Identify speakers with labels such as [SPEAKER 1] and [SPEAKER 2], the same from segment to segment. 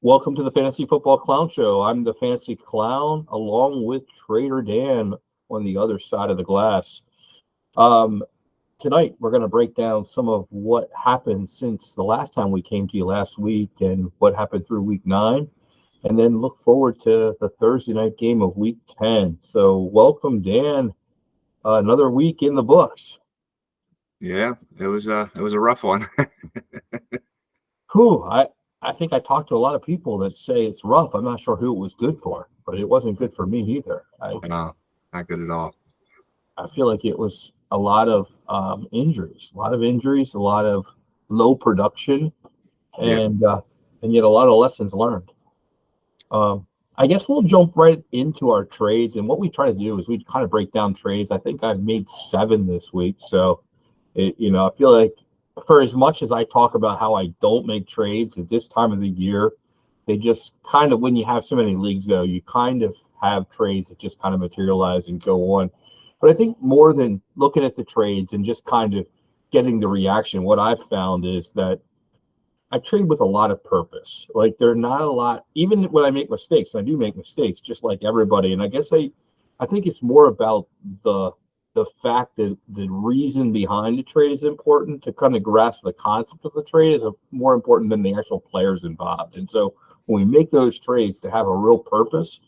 [SPEAKER 1] Welcome to the Fantasy Football Clown Show. I'm the Fantasy Clown, along with Trader Dan on the other side of the glass. Tonight, we're going to break down some of what happened since the last time we came to you last week and what happened through Week 9, and then look forward to the Thursday night game of Week 10. So welcome, Dan. Another week in the books.
[SPEAKER 2] Yeah, it was a rough one.
[SPEAKER 1] I think I talked to a lot of people that say it's rough. I'm not sure who it was good for, but it wasn't good for me either.
[SPEAKER 2] No, not good at all.
[SPEAKER 1] I feel like it was a lot of injuries, a lot of low production, and yet a lot of lessons learned. I guess we'll jump right into our trades, and what we try to do is we kind of break down trades. I think I've made 7 this week, so I feel like for as much as I talk about how I don't make trades at this time of the year, they just kind of, when you have so many leagues, though, you kind of have trades that just kind of materialize and go on. But I think more than looking at the trades and just kind of getting the reaction, what I've found is that I trade with a lot of purpose. Like, there are not a lot, even when I make mistakes, I do make mistakes just like everybody. And I guess I think it's more about the fact that the reason behind the trade is important. To kind of grasp the concept of the trade is more important than the actual players involved. And so when we make those trades, to have a real purpose,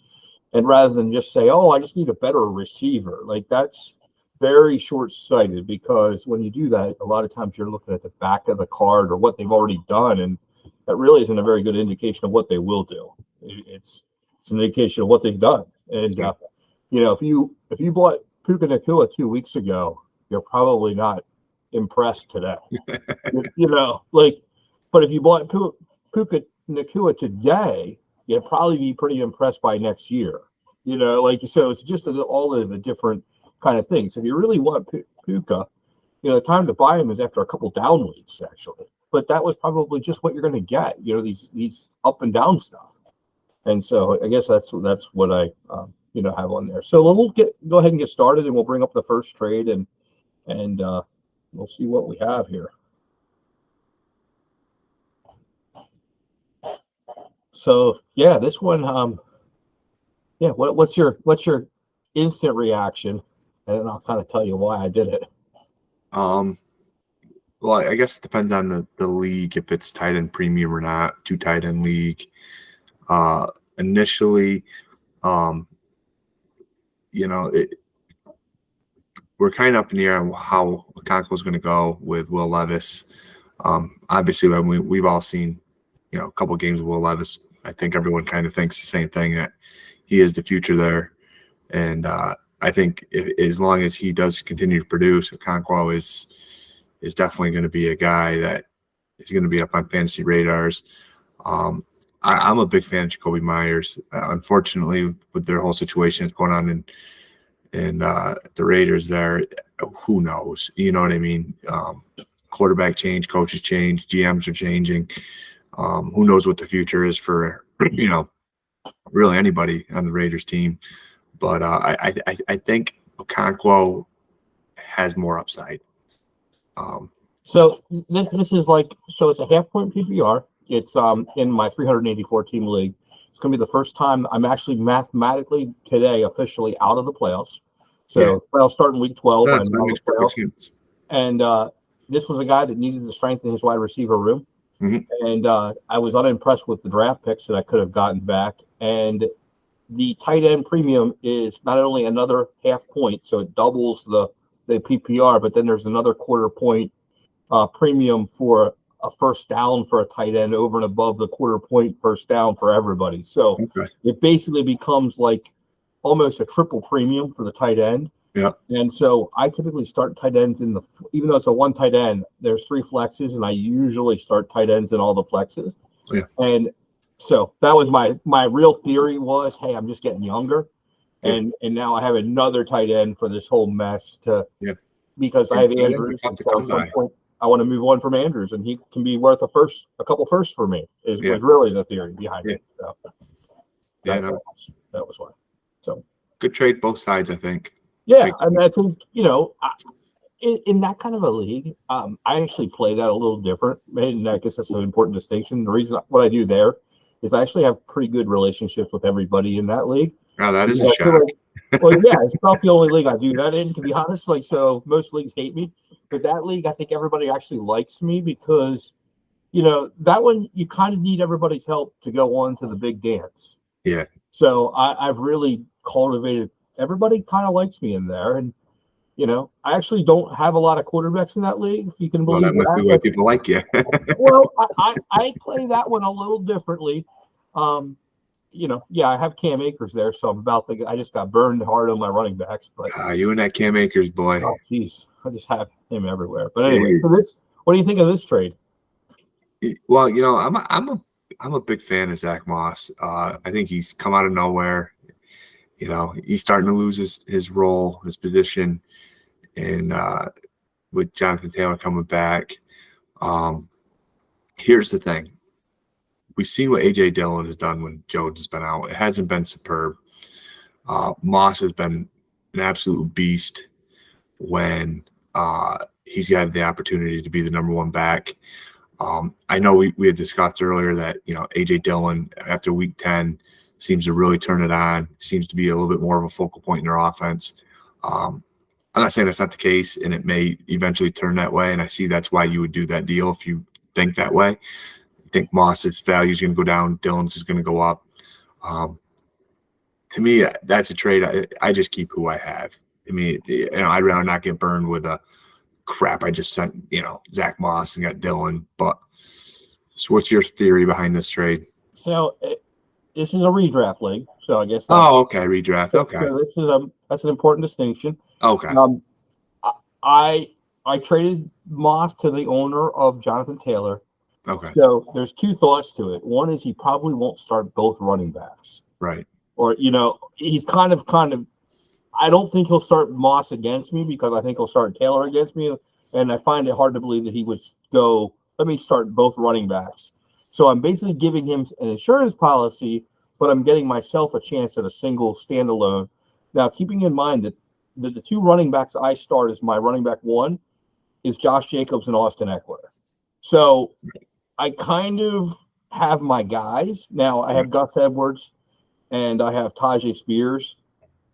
[SPEAKER 1] and rather than just say, oh, I just need a better receiver, like that's very short-sighted, because when you do that, a lot of times you're looking at the back of the card or what they've already done, and that really isn't a very good indication of what they will do. It's an indication of what they've done. And if you bought Puka Nacua 2 weeks ago, you're probably not impressed today. But if you bought Puka Nacua today, you'd probably be pretty impressed by next year. So it's just all of the different kind of things. If you really want Puka, the time to buy him is after a couple down weeks, actually. But that was probably just what you're going to get. These up and down stuff. And so I guess that's what I have on there. So we'll go ahead and get started, and we'll bring up the first trade, and we'll see what we have here. So this one, what's your instant reaction? And then I'll kind of tell you why I did it.
[SPEAKER 2] Well, I guess it depends on the league, if it's tight end premium or not. 2 tight end league. Initially, we're kind of up in the air on how Okonkwo is going to go with Will Levis. Obviously, we've all seen, a couple of games of Will Levis. I think everyone kind of thinks the same thing, that he is the future there. And I think as long as he does continue to produce, Okonkwo is definitely going to be a guy that is going to be up on fantasy radars. I'm a big fan of Jacoby Myers. Unfortunately, with their whole situation that's going on in the Raiders there, who knows? You know what I mean? Quarterback change, coaches change, GMs are changing. Who knows what the future is for, really anybody on the Raiders team. But I think Okonkwo has more upside.
[SPEAKER 1] So this is it's a half-point PPR. It's in my 384 team league. It's going to be the first time I'm actually mathematically today officially out of the playoffs. So playoffs start in week 12.
[SPEAKER 2] That makes perfect sense.
[SPEAKER 1] And this was a guy that needed to strengthen his wide receiver room.
[SPEAKER 2] Mm-hmm.
[SPEAKER 1] And I was unimpressed with the draft picks that I could have gotten back. And the tight end premium is not only another half point, so it doubles the PPR, but then there's another quarter point premium for a first down for a tight end over and above the quarter point first down for everybody. So It basically becomes like almost a triple premium for the tight end.
[SPEAKER 2] Yeah.
[SPEAKER 1] And so I typically start tight ends even though it's a one tight end, there's 3 flexes, and I usually start tight ends in all the flexes.
[SPEAKER 2] Yeah.
[SPEAKER 1] And so that was my real theory was, hey, I'm just getting younger. And now I have another tight end for this whole mess because I have Andrews. And so at some point, I want to move on from Andrews, and he can be worth a couple firsts for me. Was really the theory behind it. So that was why. So
[SPEAKER 2] good trade both sides, I think.
[SPEAKER 1] Yeah, and I think in that kind of a league, I actually play that a little different, and I guess that's an important distinction. The reason what I do there is I actually have pretty good relationships with everybody in that league.
[SPEAKER 2] Oh, that is a
[SPEAKER 1] I feel
[SPEAKER 2] shock.
[SPEAKER 1] well, yeah, it's not the only league I do that in, to be honest. Like, so most leagues hate me, but that league, I think everybody actually likes me because, that one you kind of need everybody's help to go on to the big dance.
[SPEAKER 2] Yeah.
[SPEAKER 1] So I've really cultivated. Everybody kind of likes me in there, and I actually don't have a lot of quarterbacks in that league. If you can
[SPEAKER 2] Well,
[SPEAKER 1] believe
[SPEAKER 2] that might be why people like you.
[SPEAKER 1] Well, I play that one a little differently. I have Cam Akers there, so I just got burned hard on my running backs. But
[SPEAKER 2] You and that Cam Akers boy.
[SPEAKER 1] oh, geez, I just have him everywhere. But anyway, what do you think of this trade?
[SPEAKER 2] Well, I'm a big fan of Zach Moss. I think he's come out of nowhere. He's starting to lose his role, his position, and with Jonathan Taylor coming back. Here's the thing. We've seen what A.J. Dillon has done when Jones has been out. It hasn't been superb. Moss has been an absolute beast when he's had the opportunity to be the number one back. I know we had discussed earlier that, A.J. Dillon, after week 10, seems to really turn it on, seems to be a little bit more of a focal point in their offense. I'm not saying that's not the case, and it may eventually turn that way, and I see that's why you would do that deal if you think that way. I think Moss's value is going to go down, Dillon's is going to go up. To me, that's a trade. I just keep who I have. I mean, I'd rather not get burned with a crap. I just sent, Zach Moss and got Dillon. But so, what's your theory behind this trade?
[SPEAKER 1] So this is a redraft league, so I guess.
[SPEAKER 2] Okay, redraft. Okay,
[SPEAKER 1] so that's an important distinction.
[SPEAKER 2] Okay.
[SPEAKER 1] I traded Moss to the owner of Jonathan Taylor.
[SPEAKER 2] Okay.
[SPEAKER 1] So there's two thoughts to it. One is he probably won't start both running backs.
[SPEAKER 2] Right.
[SPEAKER 1] Or, he's kind of, I don't think he'll start Moss against me because I think he'll start Taylor against me. And I find it hard to believe that he would go, let me start both running backs. So I'm basically giving him an insurance policy, but I'm getting myself a chance at a single standalone. Now, keeping in mind that the two running backs I start as my running back one is Josh Jacobs and Austin Eckler. So I kind of have my guys. Now I have Gus Edwards and I have Tajay Spears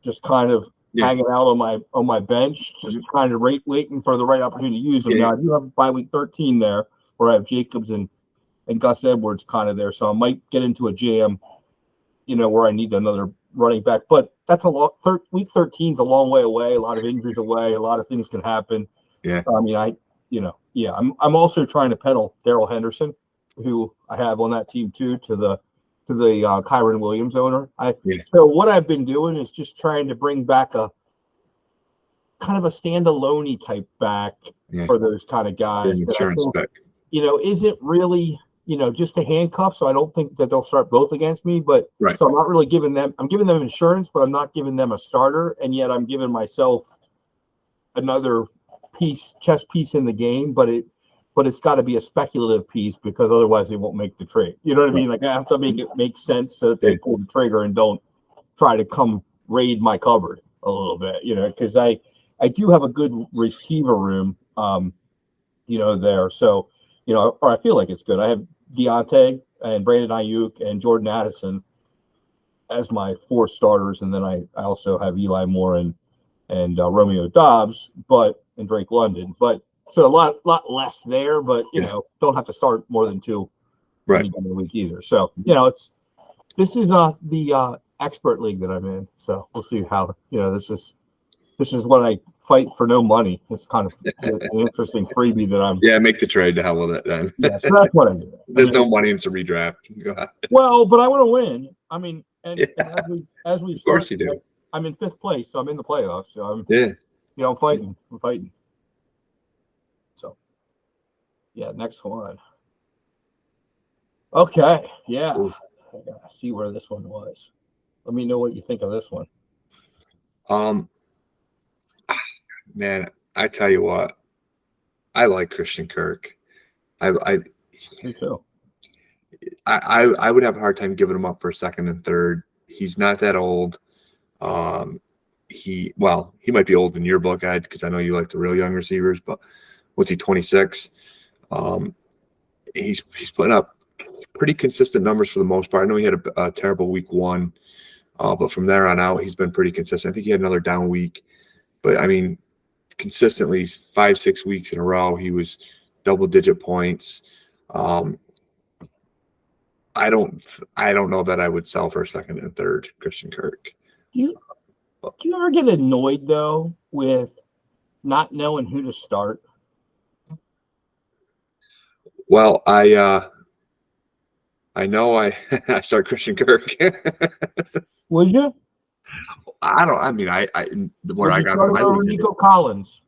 [SPEAKER 1] just kind of hanging out on my bench, just kind of waiting for the right opportunity to use them. Now I do have by week 13 there where I have Jacobs and Gus Edwards kind of there. So I might get into a jam, where I need another running back. But that's a lot. Week 13 is a long way away, a lot of injuries away, a lot of things can happen.
[SPEAKER 2] Yeah.
[SPEAKER 1] I mean, I'm also trying to peddle Darrell Henderson, who I have on that team too, to the Kyron Williams owner. So what I've been doing is just trying to bring back a kind of a standalone type back for those kind of guys.
[SPEAKER 2] Insurance spec.
[SPEAKER 1] Isn't really, just a handcuff. So I don't think that they'll start both against me, but so I'm not really giving them insurance, but I'm not giving them a starter. And yet I'm giving myself another chess piece in the game, but it's got to be a speculative piece because otherwise they won't make the trade. You know what I mean? Like I have to make it make sense so that they pull the trigger and don't try to come raid my cupboard a little bit, because I do have a good receiver room, there. So, or I feel like it's good. I have Deontay and Brandon Ayuk and Jordan Addison as my four starters. And then I also have Eli Moore and Romeo Dobbs, and Drake London, so a lot less there, but don't have to start more than two any given week either. So this is the expert league that I'm in. So we'll see how this is what I fight for no money. It's kind of an interesting freebie that I'm.
[SPEAKER 2] Yeah, make the trade to hell with it then.
[SPEAKER 1] So that's what I do.
[SPEAKER 2] There's no money in some redraft.
[SPEAKER 1] Well, but I want to win. I mean, and as we
[SPEAKER 2] of course you do.
[SPEAKER 1] I'm in 5th place, so I'm in the playoffs. So I'm I'm fighting. So next one. Okay, I gotta see where this one was. Let me know what you think of this one.
[SPEAKER 2] Man, I tell you what, I like Christian Kirk.
[SPEAKER 1] Me too.
[SPEAKER 2] I would have a hard time giving him up for second and third. He's not that old. He might be old in your book, Ed, because I know you like the real young receivers, but what's he, 26? He's putting up pretty consistent numbers for the most part. I know he had a terrible week 1, but from there on out, he's been pretty consistent. I think he had another down week, but I mean, consistently 5-6 weeks in a row, he was double-digit points. I don't know that I would sell for a second and third Christian Kirk.
[SPEAKER 1] Do you ever get annoyed though with not knowing who to start?
[SPEAKER 2] Well, I know I start Christian Kirk.
[SPEAKER 1] Would you?
[SPEAKER 2] Where
[SPEAKER 1] Would
[SPEAKER 2] I
[SPEAKER 1] you
[SPEAKER 2] got
[SPEAKER 1] start him
[SPEAKER 2] my
[SPEAKER 1] over
[SPEAKER 2] leagues.
[SPEAKER 1] Nico Collins?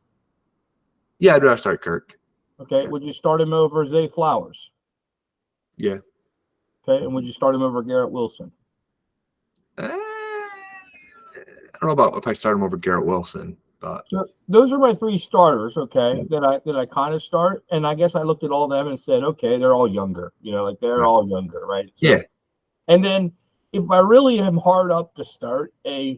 [SPEAKER 2] Yeah, I'd rather start Kirk.
[SPEAKER 1] Okay. Would you start him over Zay Flowers?
[SPEAKER 2] Yeah.
[SPEAKER 1] Okay. And would you start him over Garrett Wilson?
[SPEAKER 2] I don't know about if I start him over Garrett Wilson, but
[SPEAKER 1] So those are my 3 starters, okay, that I kind of start. And I guess I looked at all of them and said, okay, they're all younger, like they're all younger, right? So,
[SPEAKER 2] yeah.
[SPEAKER 1] And then if I really am hard up to start a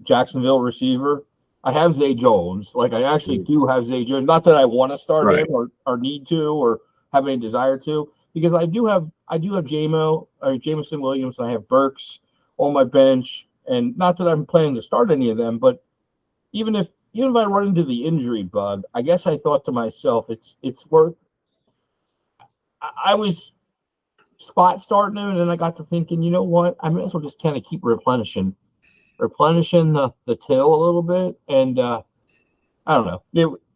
[SPEAKER 1] Jacksonville receiver, I have Zay Jones. Like I actually do have Zay Jones. Not that I want to start him or need to or have any desire to, because I do have Jameson Williams, and I have Burks on my bench. And not that I'm planning to start any of them, but even if I run into the injury bug, I guess I thought to myself, it's worth. I was spot starting him, and then I got to thinking, you know what? I may as well just kind of keep replenishing the till a little bit. And I don't know.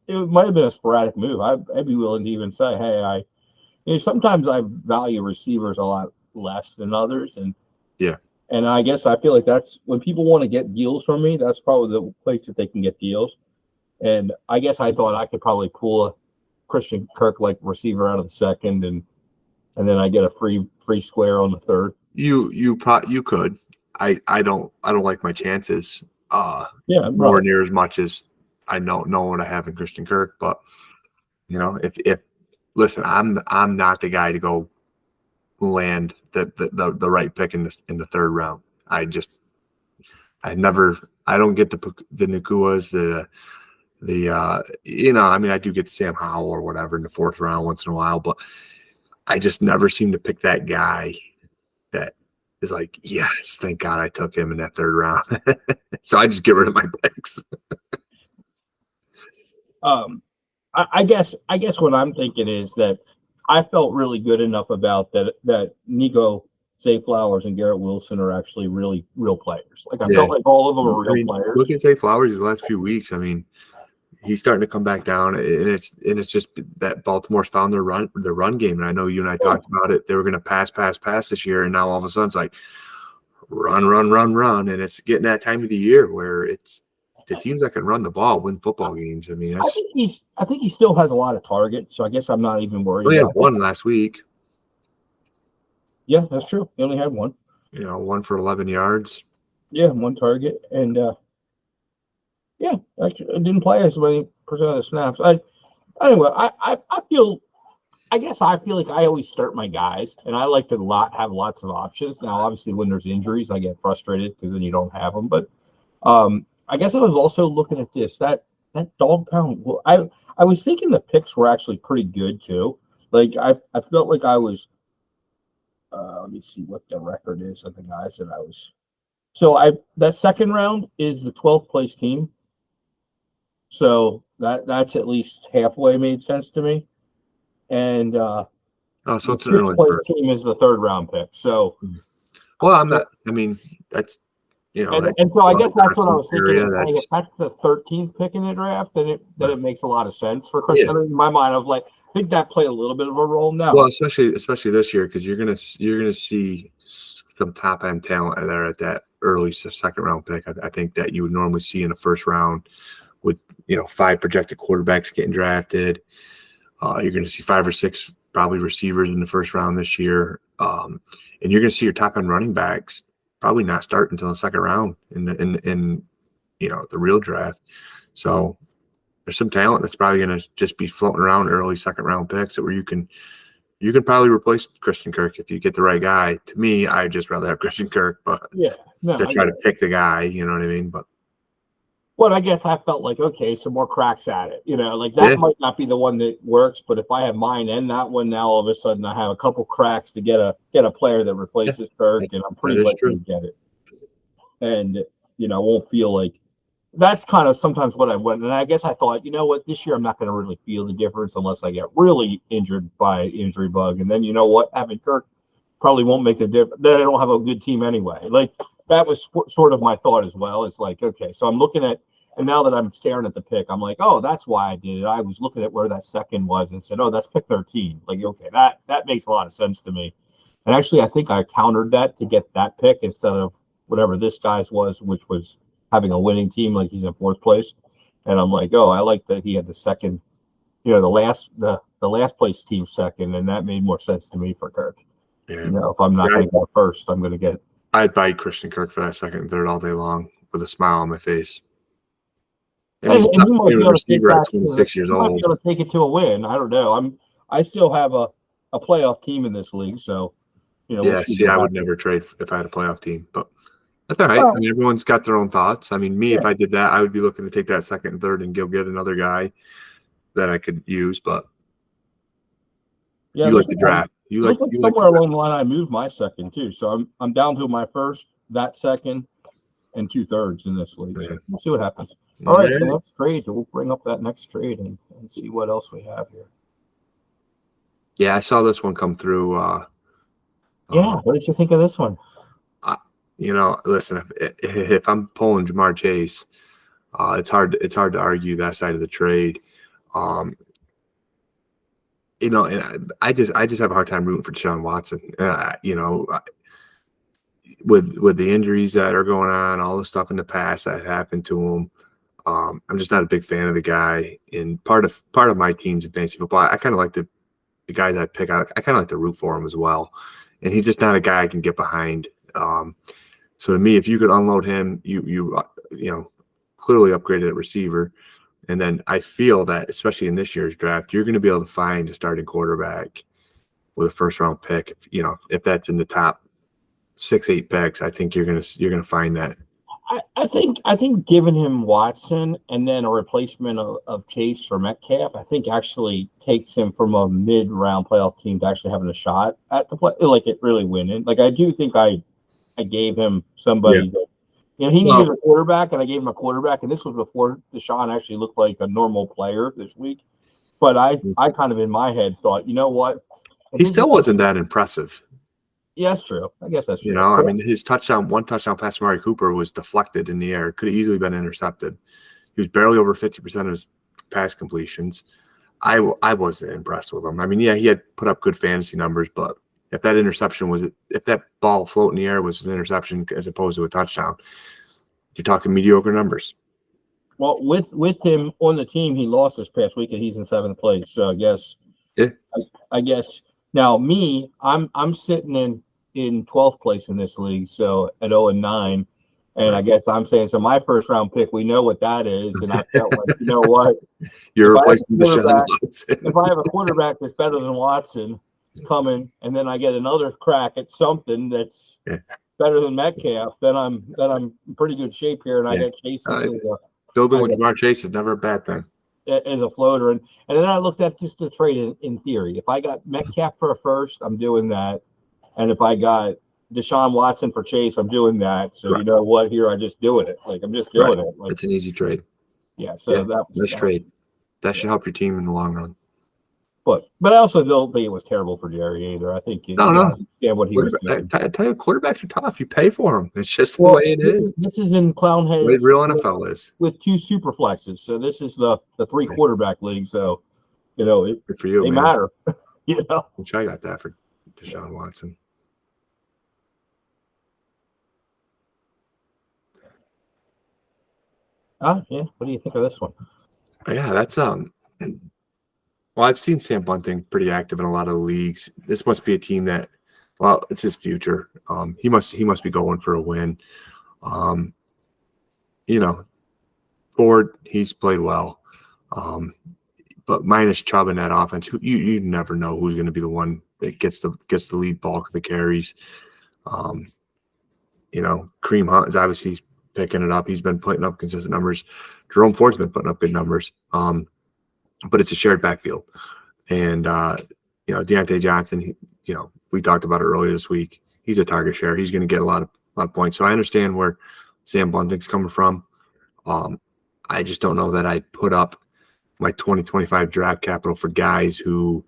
[SPEAKER 1] It might have been a sporadic move. I'd be willing to even say, hey, sometimes I value receivers a lot less than others, and
[SPEAKER 2] yeah.
[SPEAKER 1] And I guess I feel like that's when people want to get deals from me, that's probably the place that they can get deals. And I guess I thought I could probably pull a Christian Kirk like receiver out of the second, and then I get a free square on the third.
[SPEAKER 2] You could. I don't like my chances.
[SPEAKER 1] Nowhere
[SPEAKER 2] near as much as I know what I have in Christian Kirk, but if listen, I'm not the guy to go land the right pick in the third round. I don't get the Nakuas, I do get Sam Howell or whatever in the 4th round once in a while, but I just never seem to pick that guy that is like, yes, thank God I took him in that 3rd round. So I just get rid of my picks.
[SPEAKER 1] I guess what I'm thinking is that I felt really good enough about that Nico, Zay Flowers, and Garrett Wilson are actually really real players. Like I felt like all of them are real players.
[SPEAKER 2] Look at Zay Flowers the last few weeks. I mean, he's starting to come back down, and it's just that Baltimore's found their run game. And I know you and I talked about it. They were going to pass this year, and now all of a sudden it's like run, and it's getting that time of the year where it's the teams that can run the ball win football games. I mean,
[SPEAKER 1] I think he still has a lot of targets, so I guess I'm not even worried.
[SPEAKER 2] He had one last week.
[SPEAKER 1] Yeah, that's true. He only had one.
[SPEAKER 2] 1 for 11 yards.
[SPEAKER 1] Yeah, 1 target, and I didn't play as many percent of the snaps. I feel like I always start my guys, and I like to have lots of options. Now, obviously, when there's injuries, I get frustrated because then you don't have them. But I guess I was also looking at this that dog pound. Well, I was thinking the picks were actually pretty good too. Like I felt like I was. Let me see what the record is of the guys that I was. So that 2nd round is the 12th place team. So that's at least halfway made sense to me. And
[SPEAKER 2] so it's
[SPEAKER 1] the 6th place team is the 3rd round pick. So
[SPEAKER 2] well, I'm not. I mean, that's
[SPEAKER 1] and so I guess that's what I was thinking. If that's the 13th pick in the draft, then it makes a lot of sense for Chris. In my mind, I was like, I think that played a little bit of a role now.
[SPEAKER 2] Well, especially this year, because you're gonna see some top end talent there at that early 2nd round pick. I think that you would normally see in the 1st round with 5 projected quarterbacks getting drafted. You're going to see 5 or 6 probably receivers in the 1st round this year, and you're going to see your top end running backs probably not start until the 2nd round in the real draft. So there's some talent that's probably going to just be floating around early 2nd round picks where you can probably replace Christian Kirk if you get the right guy. To me, I'd just rather have Christian Kirk, but to try to pick the guy, you know what I mean? But
[SPEAKER 1] Well, I guess I felt like, okay, some more cracks at it. Like that
[SPEAKER 2] Yeah.
[SPEAKER 1] might not be the one that works, but if I have mine and that one, now all of a sudden I have a couple cracks to get a player that replaces Kirk, and I'm
[SPEAKER 2] That
[SPEAKER 1] pretty
[SPEAKER 2] is
[SPEAKER 1] likely
[SPEAKER 2] true.
[SPEAKER 1] to get it. And won't feel like that's kind of sometimes what I went. And I guess I thought, what, this year I'm not going to really feel the difference unless I get really injured by injury bug. And then what, having Kirk probably won't make the difference. Then I don't have a good team anyway. Like that was sort of my thought as well. It's like, okay, so I'm looking at, and now that I'm staring at the pick, I'm like, oh, that's why I did it. I was looking at where that second was and said, oh, that's pick 13. Like, okay, that makes a lot of sense to me. And actually, I think I countered that to get that pick instead of whatever this guy's was, which was having a winning team, like he's in fourth place. And I'm like, oh, I like that he had the second, the last place team second, and that made more sense to me for Kirk.
[SPEAKER 2] Yeah.
[SPEAKER 1] If I'm not going to go first, I'm going to get.
[SPEAKER 2] I'd buy Christian Kirk for that second and third all day long with a smile on my face.
[SPEAKER 1] And you might be able to take
[SPEAKER 2] receiver
[SPEAKER 1] that.
[SPEAKER 2] at 26 years
[SPEAKER 1] You might be
[SPEAKER 2] old.
[SPEAKER 1] able to take it to a win. I don't know. I still have a playoff team in this league, so
[SPEAKER 2] Yeah, see, I would never trade if I had a playoff team, but that's all right.
[SPEAKER 1] Well,
[SPEAKER 2] I mean, everyone's got their own thoughts. I mean,
[SPEAKER 1] yeah.
[SPEAKER 2] if I did that, I would be looking to take that second and third and go get another guy that I could use. But
[SPEAKER 1] Yeah,
[SPEAKER 2] you like to draft. You like
[SPEAKER 1] somewhere along the line I moved my second too. So I'm down to my first, that second, and 2/3 in this league. So we'll see what happens. All right, the next trade. So we'll bring up that next trade and see what else we have here.
[SPEAKER 2] Yeah, I saw this one come through.
[SPEAKER 1] What did you think of this one?
[SPEAKER 2] Listen, if I'm pulling Jamar Chase, it's hard to argue that side of the trade. And I just have a hard time rooting for Deshaun Watson. With the injuries that are going on, all the stuff in the past that happened to him, I'm just not a big fan of the guy. And part of my team's fantasy football, I kind of like the guys I pick. I kind of like to root for him as well. And he's just not a guy I can get behind. So to me, if you could unload him, you clearly upgraded at receiver. And then I feel that, especially in this year's draft, you're going to be able to find a starting quarterback with a first round pick. If that's in the top 6-8 picks, I think you're gonna find that.
[SPEAKER 1] I think giving him Watson and then a replacement of Chase or Metcalf, I think actually takes him from a mid-round playoff team to actually having a shot at the play, like it really winning. Like I do think I gave him somebody that he needed a quarterback, and I gave him a quarterback, and this was before Deshaun actually looked like a normal player this week. But I kind of in my head thought, you know what?
[SPEAKER 2] He still wasn't that impressive.
[SPEAKER 1] Yeah, that's true. I guess that's true.
[SPEAKER 2] I mean, his one touchdown pass to Amari Cooper was deflected in the air. It could have easily been intercepted. He was barely over 50% of his pass completions. I wasn't impressed with him. I mean, yeah, he had put up good fantasy numbers, but if that ball float in the air was an interception as opposed to a touchdown, you're talking mediocre numbers.
[SPEAKER 1] Well, with him on the team, he lost this past week, and he's in 7th place. So I guess, I guess now me, I'm sitting in 12th place in this league, so at 0-9, and I guess I'm saying so. My first round pick, we know what that is, and I felt like, you know what,
[SPEAKER 2] you're replacing Deshaun Watson.
[SPEAKER 1] If I have a quarterback that's better than Watson coming, and then I get another crack at something that's better than Metcalf, then I'm in pretty good shape here, and I get Chase.
[SPEAKER 2] Building with Jamar Chase is never a bad thing.
[SPEAKER 1] As a floater, and then I looked at just the trade in theory. If I got Metcalf for a first, I'm doing that, and if I got Deshaun Watson for Chase, I'm doing that. So you know what? Here I just doing it. Like I'm just doing it. Like,
[SPEAKER 2] it's an easy trade.
[SPEAKER 1] Yeah. So
[SPEAKER 2] nice trade. That should help your team in the long run.
[SPEAKER 1] But I also don't think it was terrible for Jerry either. I think
[SPEAKER 2] no.
[SPEAKER 1] Understand what he was doing.
[SPEAKER 2] I tell you, quarterbacks are tough. You pay for them. It's just the way it is.
[SPEAKER 1] This is in Clownhead.
[SPEAKER 2] The way real NFL is
[SPEAKER 1] with 2 super flexes. So this is the 3 quarterback league. So good
[SPEAKER 2] for you.
[SPEAKER 1] They matter.
[SPEAKER 2] Which I got that for Deshaun Watson.
[SPEAKER 1] What do you think of this one?
[SPEAKER 2] Yeah, that's well, I've seen Sam Bunting pretty active in a lot of the leagues. This must be a team that, well, it's his future. He must be going for a win. Ford, he's played well. But minus Chubb in that offense, you never know who's going to be the one that gets the lead bulk of the carries. Kareem Hunt is obviously picking it up. He's been putting up consistent numbers. Jerome Ford's been putting up good numbers. But it's a shared backfield. And, Deontay Johnson, we talked about it earlier this week. He's a target share. He's going to get a lot of points. So I understand where Sam Bunting's coming from. I just don't know that I'd put up my 2025 draft capital for guys who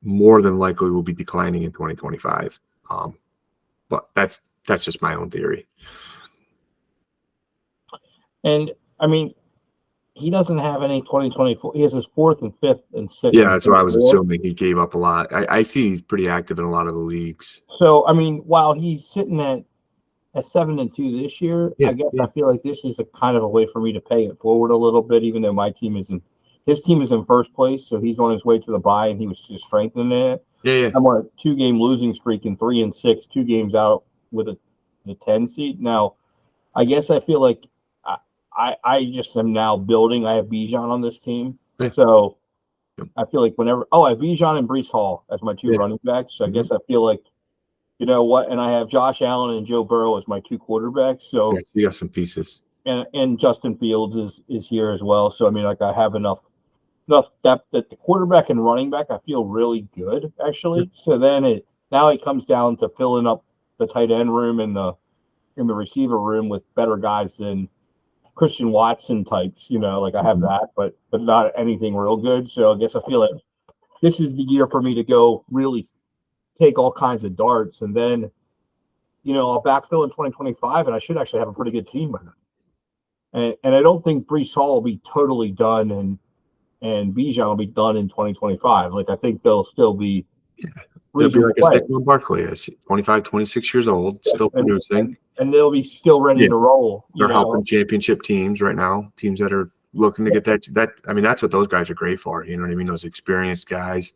[SPEAKER 2] more than likely will be declining in 2025. But that's just my own theory.
[SPEAKER 1] And I mean, he doesn't have any 2024. He has his 4th and 5th and 6th.
[SPEAKER 2] Yeah, that's what I was assuming. He gave up a lot. I see he's pretty active in a lot of the leagues.
[SPEAKER 1] So, I mean, while he's sitting at 7-2 this year, I guess I feel like this is a kind of a way for me to pay it forward a little bit, even though my team isn't. His team is in first place, so he's on his way to the bye, and he was just strengthening it.
[SPEAKER 2] Yeah.
[SPEAKER 1] I'm on a 2-game losing streak in 3-6, 2 games out with the 10 seed. Now, I guess I feel like I just am now building. I have Bijan on this team.
[SPEAKER 2] Yeah.
[SPEAKER 1] So I feel like I have Bijan and Breece Hall as my 2 running backs. So I guess I feel like, you know what? And I have Josh Allen and Joe Burrow as my 2 quarterbacks. So
[SPEAKER 2] you got some pieces.
[SPEAKER 1] And Justin Fields is here as well. So, I mean, like I have enough depth at the quarterback and running back. I feel really good, actually. So then it comes down to filling up the tight end room and the receiver room with better guys than Christian Watson types, like I have that, but not anything real good. So I guess I feel like this is the year for me to go really take all kinds of darts, and then, I'll backfill in 2025, and I should actually have a pretty good team with it. And I don't think Breece Hall will be totally done, and Bijan will be done in 2025. Like I think they'll still be.
[SPEAKER 2] They'll be like a Saquon Barkley is 25, 26 years old, still producing.
[SPEAKER 1] And they'll be still ready to roll.
[SPEAKER 2] They're helping championship teams right now, teams that are looking to get that. I mean, that's what those guys are great for. You know what I mean? Those experienced guys.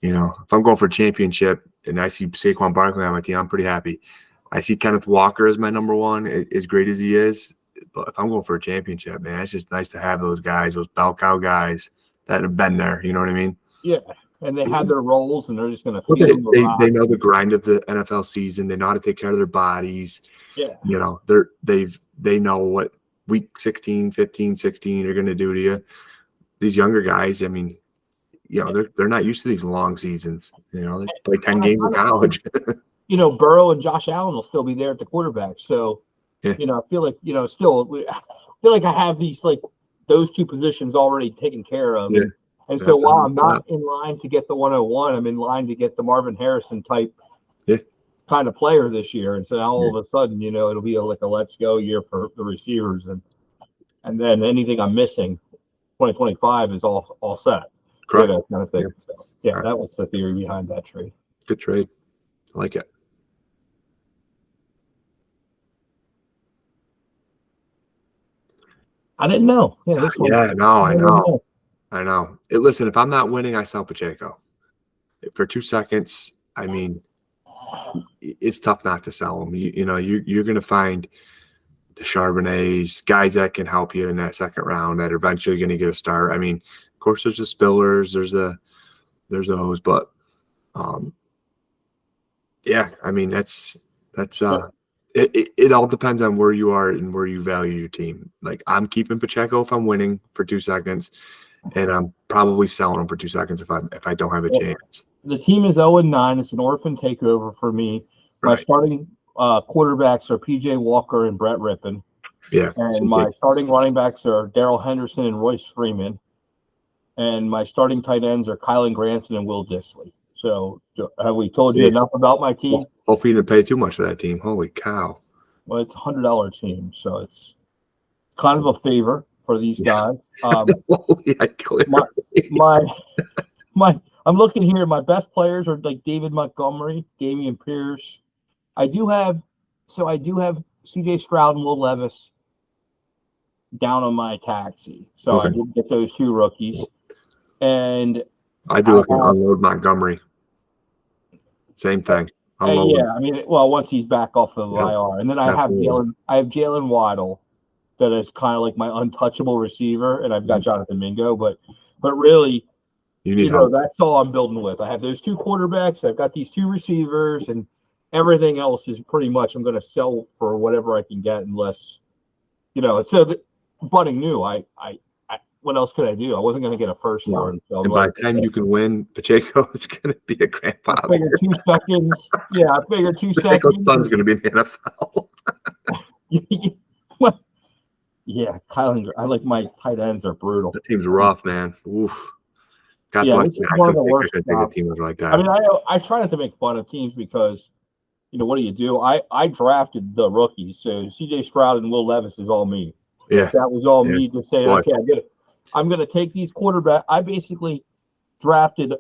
[SPEAKER 2] If I'm going for a championship and I see Saquon Barkley on my team, I'm pretty happy. I see Kenneth Walker as my number one, as great as he is. But if I'm going for a championship, man, it's just nice to have those guys, those bell cow guys that have been there. You know what I mean? Yeah.
[SPEAKER 1] And they have their roles, and they're just going to feed them.
[SPEAKER 2] They know the grind of the NFL season. They know how to take care of their bodies.
[SPEAKER 1] Yeah.
[SPEAKER 2] They know what week 16, 15, 16 are going to do to you. These younger guys, I mean, they're not used to these long seasons. They play 10 games in college.
[SPEAKER 1] Burrow and Josh Allen will still be there at the quarterback. So, I feel like, I feel like I have these, like, those 2 positions already taken care of. Yeah. And so while I'm not in line to get the 101, I'm in line to get the Marvin Harrison type kind of player this year. And so now all of a sudden, it'll be like a let's go year for the receivers. And then anything I'm missing, 2025 is all set.
[SPEAKER 2] Correct.
[SPEAKER 1] Kind of thing. So, that was the theory behind that trade.
[SPEAKER 2] Good trade. I like it.
[SPEAKER 1] I didn't know.
[SPEAKER 2] I know. Listen, if I'm not winning, I sell Pacheco. For 2 seconds, I mean, it's tough not to sell him. You're going to find the Charbonnets, guys that can help you in that second round that are eventually going to get a start. I mean, of course, there's the Spillers, there's those, but I mean, that's it all depends on where you are and where you value your team. Like I'm keeping Pacheco if I'm winning for 2 seconds. And I'm probably selling them for 2 seconds if I don't have a chance.
[SPEAKER 1] The team is 0-9. It's an orphan takeover for me. My starting quarterbacks are P.J. Walker and Brett Rippon.
[SPEAKER 2] Yeah.
[SPEAKER 1] And my starting running backs are Darrell Henderson and Royce Freeman. And my starting tight ends are Kylan Granson and Will Dissly. So have we told you enough about my team?
[SPEAKER 2] Hopefully you didn't pay too much for that team. Holy cow.
[SPEAKER 1] Well, it's a $100 team, so it's kind of a favor for these guys. I'm looking here. My best players are like David Montgomery, Damian Pierce. I do have C.J. Stroud and Will Levis down on my taxi. So I did get those 2 rookies, and
[SPEAKER 2] I'd be looking to unload Montgomery. Same thing.
[SPEAKER 1] I mean, once he's back off of IR, and then I have Jalen Waddle. That is kind of like my untouchable receiver, and I've got Jonathan Mingo, but really, that's all I'm building with. I have those 2 quarterbacks, I've got these 2 receivers, and everything else is pretty much I'm going to sell for whatever I can get, unless So budding new, I what else could I do? I wasn't going to get a first for him. So
[SPEAKER 2] and by the time you can win, Pacheco is going to be a
[SPEAKER 1] I
[SPEAKER 2] grandfather.
[SPEAKER 1] figured 2 seconds. Yeah, I figured 2
[SPEAKER 2] Pacheco's
[SPEAKER 1] seconds.
[SPEAKER 2] son's going to be in the NFL.
[SPEAKER 1] Yeah, Kylan. I like my tight ends are brutal.
[SPEAKER 2] That team's rough, man. Oof. God
[SPEAKER 1] Yeah,
[SPEAKER 2] bless
[SPEAKER 1] this
[SPEAKER 2] you.
[SPEAKER 1] is
[SPEAKER 2] I
[SPEAKER 1] one of the
[SPEAKER 2] couldn't
[SPEAKER 1] worst
[SPEAKER 2] think a
[SPEAKER 1] jobs.
[SPEAKER 2] team was like that.
[SPEAKER 1] I mean, I try not to make fun of teams because, what do? I drafted the rookies, so C.J. Stroud and Will Levis is all me.
[SPEAKER 2] Yeah.
[SPEAKER 1] Like, that was all
[SPEAKER 2] Yeah.
[SPEAKER 1] me just saying,
[SPEAKER 2] Boy.
[SPEAKER 1] okay, I'm gonna take these quarterbacks. I basically drafted,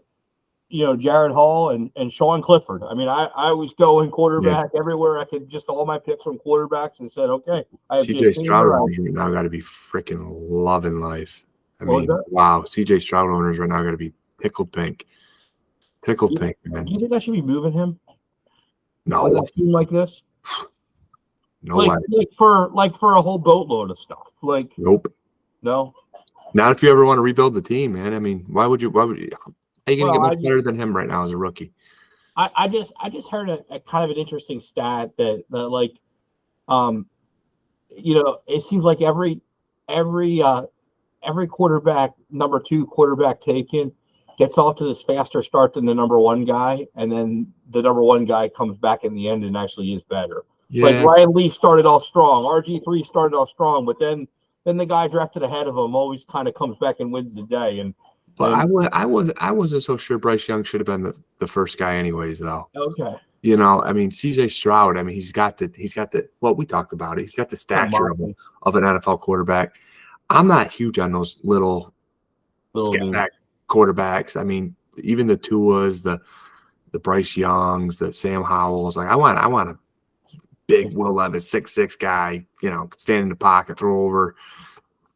[SPEAKER 1] Jared Hall and Sean Clifford. I mean, I was going quarterback everywhere I could. Just all my picks from quarterbacks, and said, okay, I have
[SPEAKER 2] CJ Stroud
[SPEAKER 1] Taylor,
[SPEAKER 2] owners right now got to be freaking loving life. I
[SPEAKER 1] What was
[SPEAKER 2] mean,
[SPEAKER 1] that?
[SPEAKER 2] wow. CJ Stroud owners right now got to be tickled pink. Tickled pink, man.
[SPEAKER 1] Do you think I should be moving him?
[SPEAKER 2] No.
[SPEAKER 1] Like a team like this?
[SPEAKER 2] No way.
[SPEAKER 1] Like for a whole boatload of stuff. Like,
[SPEAKER 2] Nope.
[SPEAKER 1] no.
[SPEAKER 2] Not if you ever want to rebuild the team, man. I mean, why would you? How are you going to get much better than him right now as a rookie?
[SPEAKER 1] I just heard a kind of an interesting stat that like, it seems like every quarterback, number 2 quarterback taken, gets off to this faster start than the number 1 guy, and then the number 1 guy comes back in the end and actually is better.
[SPEAKER 2] Yeah.
[SPEAKER 1] Like Ryan Leaf started off strong, RG3 started off strong, but then the guy drafted ahead of him always kind of comes back and wins the day.
[SPEAKER 2] But I wasn't so sure Bryce Young should have been the first guy anyways, though.
[SPEAKER 1] Okay.
[SPEAKER 2] I mean, CJ Stroud, I mean, he's got the what we talked about. He's got the stature of an NFL quarterback. I'm not huge on those little step back quarterbacks. I mean, even the Tuas, the Bryce Youngs, the Sam Howells. Like I want a big Will Levis 6'6" guy, stand in the pocket, throw over.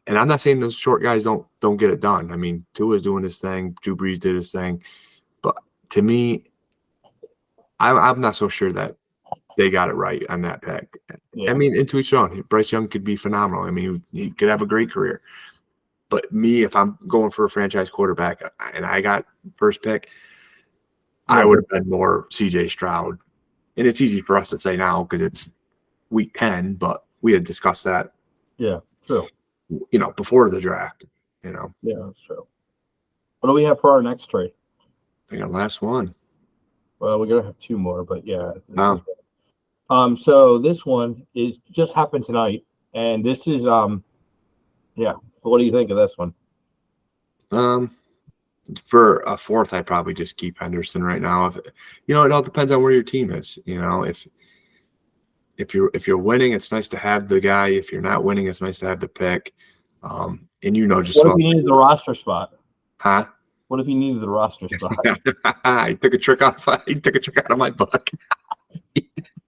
[SPEAKER 2] And I'm not saying those short guys don't get it done. I mean, Tua's doing his thing, Drew Brees did his thing. But to me, I'm not so sure that they got it right on that pick. Yeah. I mean, into each own. Bryce Young could be phenomenal. I mean, he could have a great career. But me, if I'm going for a franchise quarterback and I got first pick, I would have been more C.J. Stroud. And it's easy for us to say now because it's week 10, but we had discussed that.
[SPEAKER 1] Yeah, true.
[SPEAKER 2] Before the draft.
[SPEAKER 1] Yeah, that's true. What do we have for our next trade?
[SPEAKER 2] I think our last one.
[SPEAKER 1] Well, we're gonna have 2 more, but yeah. So this one is just happened tonight, and this is yeah. What do you think of this one?
[SPEAKER 2] For a fourth, I'd probably just keep Henderson right now. It all depends on where your team is. If you're winning, it's nice to have the guy. If you're not winning, it's nice to have the pick. And just
[SPEAKER 1] what if you needed the roster spot?
[SPEAKER 2] Huh?
[SPEAKER 1] What if you needed the roster spot?
[SPEAKER 2] He took a trick off. He took a trick out of my book.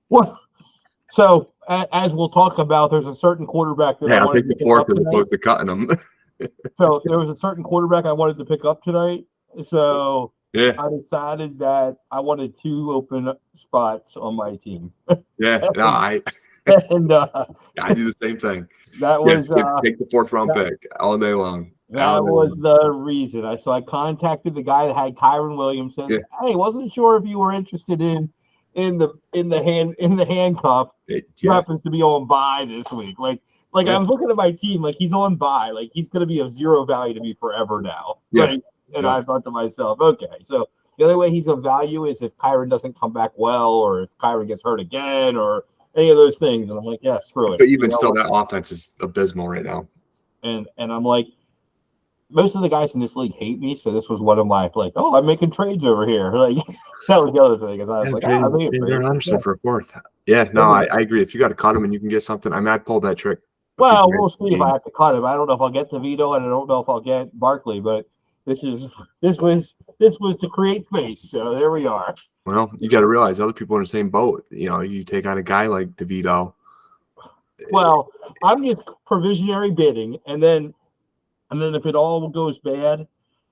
[SPEAKER 1] Well, so as we'll talk about, there's a certain quarterback that
[SPEAKER 2] I'll take the fourth as opposed to cutting them.
[SPEAKER 1] So there was a certain quarterback I wanted to pick up tonight. So
[SPEAKER 2] yeah,
[SPEAKER 1] I decided that I wanted 2 open spots on my team.
[SPEAKER 2] Yeah, no, I do the same thing.
[SPEAKER 1] That was
[SPEAKER 2] take the 4th round pick all day long.
[SPEAKER 1] That was the reason. So I contacted the guy that had Kyron Williams. Said, "Hey, wasn't sure if you were interested in the handcuff. Who happens to be on bye this week? Like I was looking at my team. Like he's on bye. Like he's going to be of 0 value to me forever now.
[SPEAKER 2] Yeah.
[SPEAKER 1] I thought to myself, okay, so the only way he's of value is if Kyron doesn't come back well, or if Kyron gets hurt again, or any of those things. And I'm like, yeah, screw it.
[SPEAKER 2] But even still, that offense is abysmal right now.
[SPEAKER 1] And I'm like, most of the guys in this league hate me, so this was one of my oh, I'm making trades over here. Like that was the other thing. I was I'm making trades.
[SPEAKER 2] Anderson for a 4th. Yeah, no, I agree. If you got to cut him and you can get something, I might pull that trick.
[SPEAKER 1] Well, we'll see if I have to cut him. I don't know if I'll get DeVito, and I don't know if I'll get Barkley, but this was to create space. So there we are.
[SPEAKER 2] Well, you got to realize other people are in the same boat. You take on a guy like DeVito.
[SPEAKER 1] Well, I'm just provisionary bidding, and then if it all goes bad,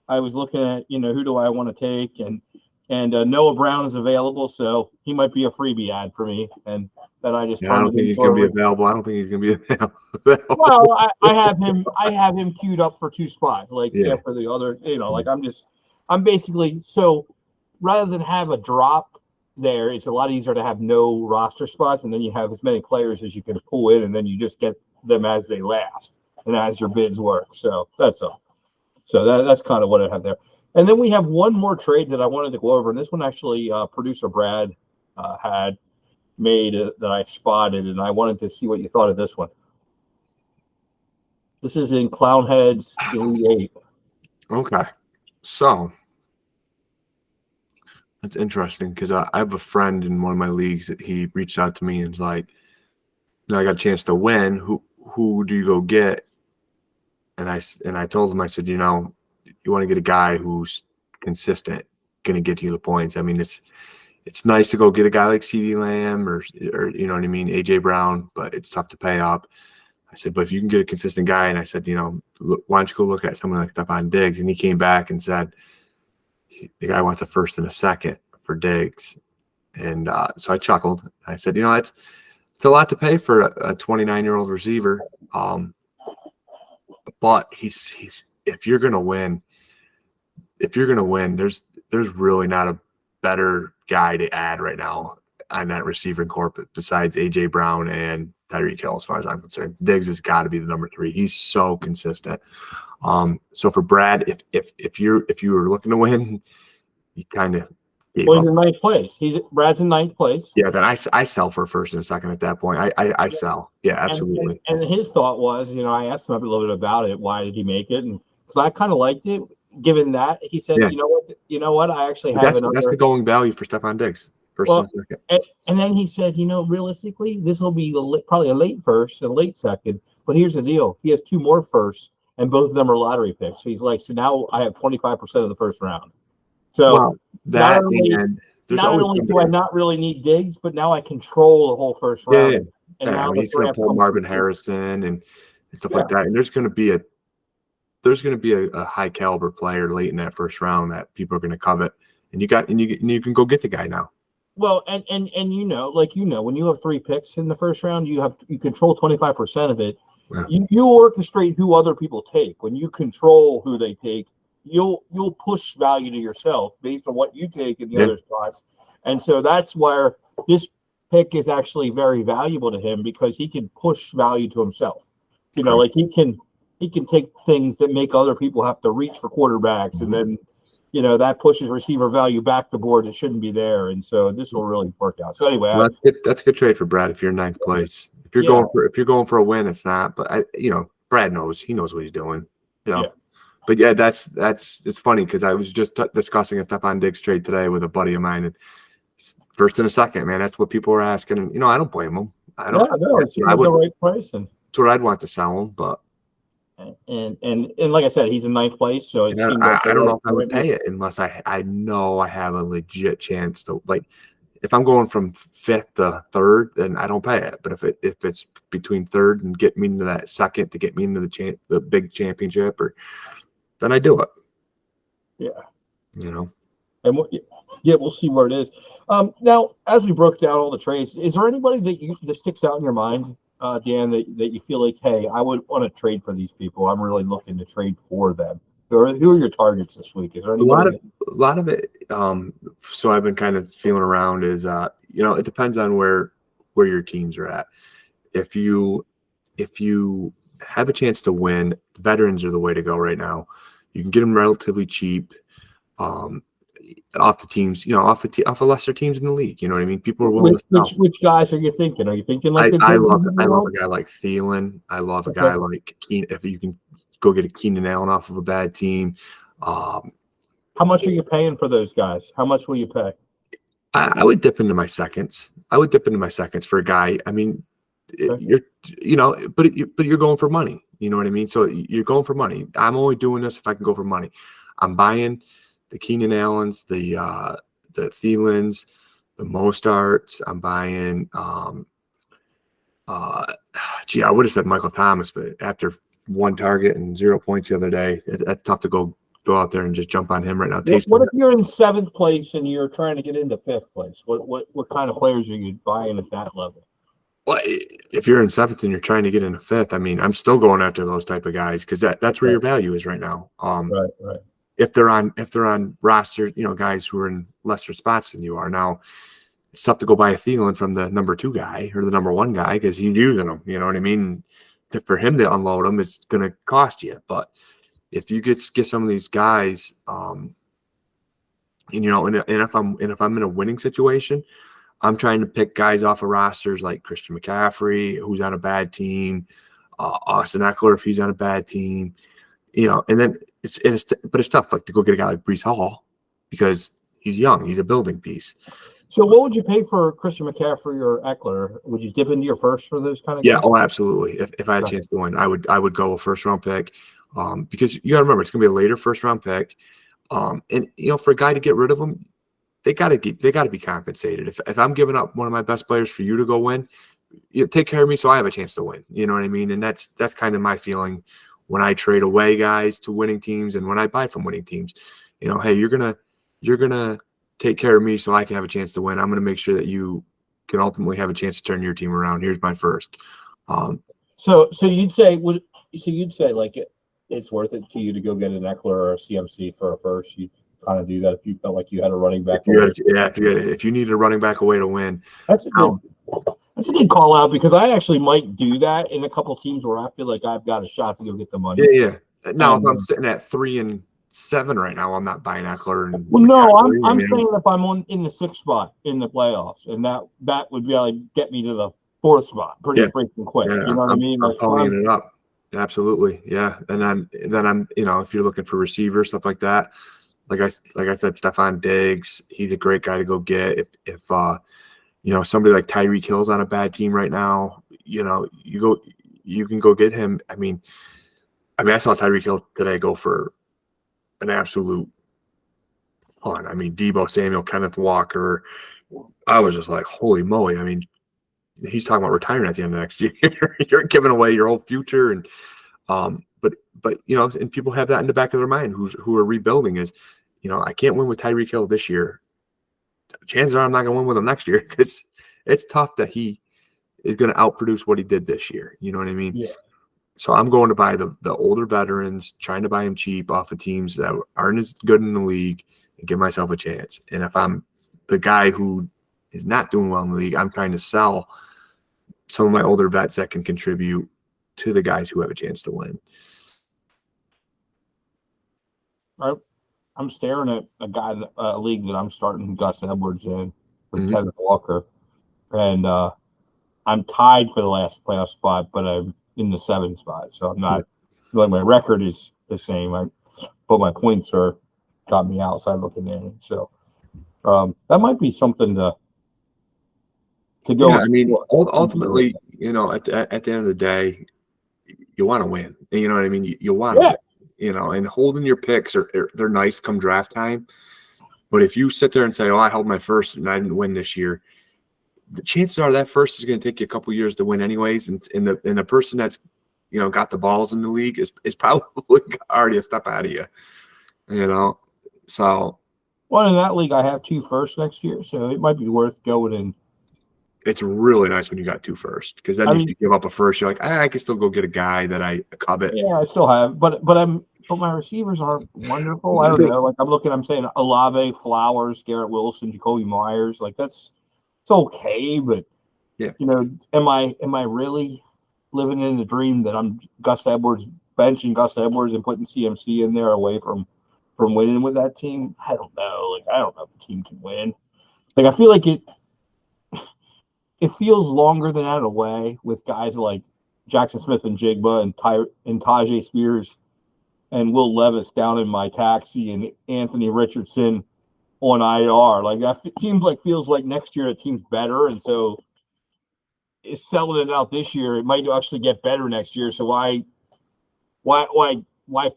[SPEAKER 1] I was looking at who do I want to take, and Noah Brown is available, so he might be a freebie ad for me, and then I just
[SPEAKER 2] I don't think he's going to be available. I don't think he's going to be available.
[SPEAKER 1] Well, I have him queued up for 2 spots, for the other, I'm basically, so rather than have a drop there, it's a lot easier to have no roster spots, and then you have as many players as you can pull in, and then you just get them as they last and as your bids work. So that's all. So that's kind of what I have there. And then we have one more trade that I wanted to go over, and this one actually producer Brad had made that I spotted, and I wanted to see what you thought of this one. This is in Clownhead's Elite 8.
[SPEAKER 2] Okay. So that's interesting because I have a friend in one of my leagues that he reached out to me and was like, I got a chance to win. Who do you go get? And I told him, I said, you want to get a guy who's consistent, going to get you the points. I mean, it's nice to go get a guy like CeeDee Lamb or you know what I mean, AJ Brown, but it's tough to pay up. I said, but if you can get a consistent guy, and I said, look, why don't you go look at someone like Stephon Diggs? And he came back and said the guy wants a first and a second for Diggs. And so I chuckled. I said, it's a lot to pay for a 29-year-old receiver. But he's if you're gonna win, there's really not a better guy to add right now on that receiving corp besides AJ Brown and Tyreek Hill, as far as I'm concerned. Diggs has got to be the number 3. He's so consistent. So for Brad, if you were looking to win, you kind of
[SPEAKER 1] he's in ninth place. Brad's in ninth place.
[SPEAKER 2] Yeah, then I sell for a first and a second at that point. I sell. Yeah, absolutely.
[SPEAKER 1] And his thought was, I asked him a little bit about it. Why did he make it? And because I kind of liked it. Given that, he said,
[SPEAKER 2] yeah.
[SPEAKER 1] You know what? I actually have
[SPEAKER 2] that's the going value for Stephon Diggs. First and second.
[SPEAKER 1] And then he said, realistically, this will be probably a late first and a late second. But here's the deal: he has 2 more firsts, and both of them are lottery picks. So he's like, so now I have 25% of the first round. So not only do I not really need Diggs, but now I control the whole first round.
[SPEAKER 2] Yeah.
[SPEAKER 1] And now
[SPEAKER 2] he's going to pull Marvin Harrison and stuff like that. And there's going to be a high caliber player late in that first round that people are going to covet. And you can go get the guy now.
[SPEAKER 1] Well, and when you have 3 picks in the first round, you control 25% of it.
[SPEAKER 2] Yeah.
[SPEAKER 1] You orchestrate who other people take. When you control who they take, you'll push value to yourself based on what you take in the other spots. And so that's where this pick is actually very valuable to him, because he can push value to himself. Like he can take things that make other people have to reach for quarterbacks, and then that pushes receiver value back the board that shouldn't be there. And so this will really work out. So anyway,
[SPEAKER 2] that's a good trade for Brad if you're in 9th place. If you're going for a win, it's not. But Brad knows what he's doing.
[SPEAKER 1] Yeah.
[SPEAKER 2] But yeah, it's funny because I was just discussing a Stephon Diggs trade today with a buddy of mine, and first and a second, man, that's what people were asking. And I don't blame them. I don't.
[SPEAKER 1] Yeah, no, it's the right price, and
[SPEAKER 2] that's what I'd want to sell him, but.
[SPEAKER 1] And like I said, he's in 9th place, so it seems like
[SPEAKER 2] I don't know if I would pay it unless I know I have a legit chance to, like, if I'm going from 5th to 3rd, then I don't pay it. But if it's between 3rd and get me into that second to get me into the big championship, then I do it.
[SPEAKER 1] Yeah. And we'll see where it is. Now, as we broke down all the trades, is there anybody that sticks out in your mind, Dan, that you feel like, hey, I would want to trade for these people? I'm really looking to trade for them. Who are your targets this week? Is there anybody?
[SPEAKER 2] A lot of it. So I've been kind of feeling around is, it depends on where your teams are at. If you have a chance to win, veterans are the way to go right now. You can get them relatively cheap. Off the teams, off of lesser teams in the league. You know what I mean? People are willing to sell.
[SPEAKER 1] Which guys are you thinking? Are you thinking like
[SPEAKER 2] I love a guy like Thielen. I love a guy like Keenan. If you can go get a Keenan Allen off of a bad team.
[SPEAKER 1] How much are you paying for those guys? How much will you pay?
[SPEAKER 2] I would dip into my seconds. For a guy. I mean, but you're going for money. You know what I mean? So you're going for money. I'm only doing this if I can go for money. I'm buying the Keenan Allens, the Thielens, the Mostarts. I'm buying. I would have said Michael Thomas, but after 1 target and 0 points the other day, that's tough to go out there and just jump on him right now.
[SPEAKER 1] What if you're in 7th place and you're trying to get into 5th place? What kind of players are you buying at that level?
[SPEAKER 2] Well, if you're in 7th and you're trying to get into 5th, I mean, I'm still going after those type of guys because that's where your value is right now.
[SPEAKER 1] Right.
[SPEAKER 2] If they're on roster, guys who are in lesser spots than you are now, it's tough to go buy a Thielen from the number 2 guy or the number 1 guy because he's using them. You know what I mean? For him to unload them, it's going to cost you. But if you get some of these guys, and if I'm in a winning situation, I'm trying to pick guys off of rosters like Christian McCaffrey, who's on a bad team, Austin Eckler if he's on a bad team, and then it's tough like to go get a guy like Brees Hall because he's young, he's a building piece.
[SPEAKER 1] So what would you pay for Christian McCaffrey or Eckler? Would you dip into your first for those kind of
[SPEAKER 2] Yeah,
[SPEAKER 1] guys?
[SPEAKER 2] oh, absolutely. If I had a chance to win, I would go a first round pick, because you got to remember it's going to be a later first round pick, and for a guy to get rid of him, they got to be compensated. If I'm giving up one of my best players for you to go win, take care of me so I have a chance to win. You know what I mean? And that's kind of my feeling when I trade away guys to winning teams and when I buy from winning teams. Hey, you're gonna take care of me so I can have a chance to win. I'm gonna make sure that you can ultimately have a chance to turn your team around. Here's my first.
[SPEAKER 1] So you'd say like it's worth it to you to go get an Eckler or a CMC for a first. You kind of do that if you felt like you had a running back.
[SPEAKER 2] If you needed a running back away to win,
[SPEAKER 1] that's a good call out because I actually might do that in a couple teams where I feel like I've got a shot to go get the money.
[SPEAKER 2] Yeah. Now if I'm sitting at 3-7 right now, I'm not buying Eckler.
[SPEAKER 1] I'm saying if I'm in the 6th spot in the playoffs, and that would be able to get me to the 4th spot pretty freaking quick.
[SPEAKER 2] Yeah,
[SPEAKER 1] you know what I mean?
[SPEAKER 2] I'm ponying it up. Absolutely, yeah. And then I'm if you're looking for receivers, stuff like that, like I said, Stephon Diggs, he's a great guy to go get. If somebody like Tyreek Hill's on a bad team right now, you can go get him. I mean, I saw Tyreek Hill today go for an absolute ton. I mean, Debo Samuel, Kenneth Walker. I was just like, holy moly! I mean, he's talking about retiring at the end of next year. You're giving away your whole future, and but and people have that in the back of their mind who are rebuilding is, I can't win with Tyreek Hill this year. Chances are I'm not going to win with him next year because it's tough that he is going to outproduce what he did this year. You know what I mean?
[SPEAKER 1] Yeah.
[SPEAKER 2] So I'm going to buy the older veterans, trying to buy him cheap off of teams that aren't as good in the league and give myself a chance. And if I'm the guy who is not doing well in the league, I'm trying to sell some of my older vets that can contribute to the guys who have a chance to win.
[SPEAKER 1] I'm staring at a league that I'm starting Gus Edwards in with Kevin Walker, and I'm tied for the last playoff spot, but I'm in the 7th spot, so I'm not. Like my record is the same, but my points got me outside looking in. So that might be something to go.
[SPEAKER 2] Yeah, I mean, ultimately, at the end of the day, you want to win. You know what I mean? You want to win, and holding your picks they're nice come draft time. But if you sit there and say, "Oh, I held my first and I didn't win this year," the chances are that first is going to take you a couple years to win anyways. And the person that's got the balls in the league is probably already a step out of you. So.
[SPEAKER 1] Well, in that league, I have 2 firsts next year, so it might be worth going in.
[SPEAKER 2] It's really nice when you got 2 first because then if you give up a first, you're like, I can still go get a guy that I covet.
[SPEAKER 1] Yeah, I still have, but my receivers aren't wonderful. I don't know. Like I'm saying Olave, Flowers, Garrett Wilson, Jacoby Myers. Like it's okay, but am I really living in the dream that I'm Gus Edwards benching Gus Edwards and putting CMC in there away from winning with that team? I don't know. Like I don't know if the team can win. Like I feel like it feels longer than out of the way with guys like Jackson Smith and Jigba and Tajay Spears and Will Levis down in my taxi and Anthony Richardson on IR. Like that feels like next year the team's better, and so it's selling it out this year. It might actually get better next year. So why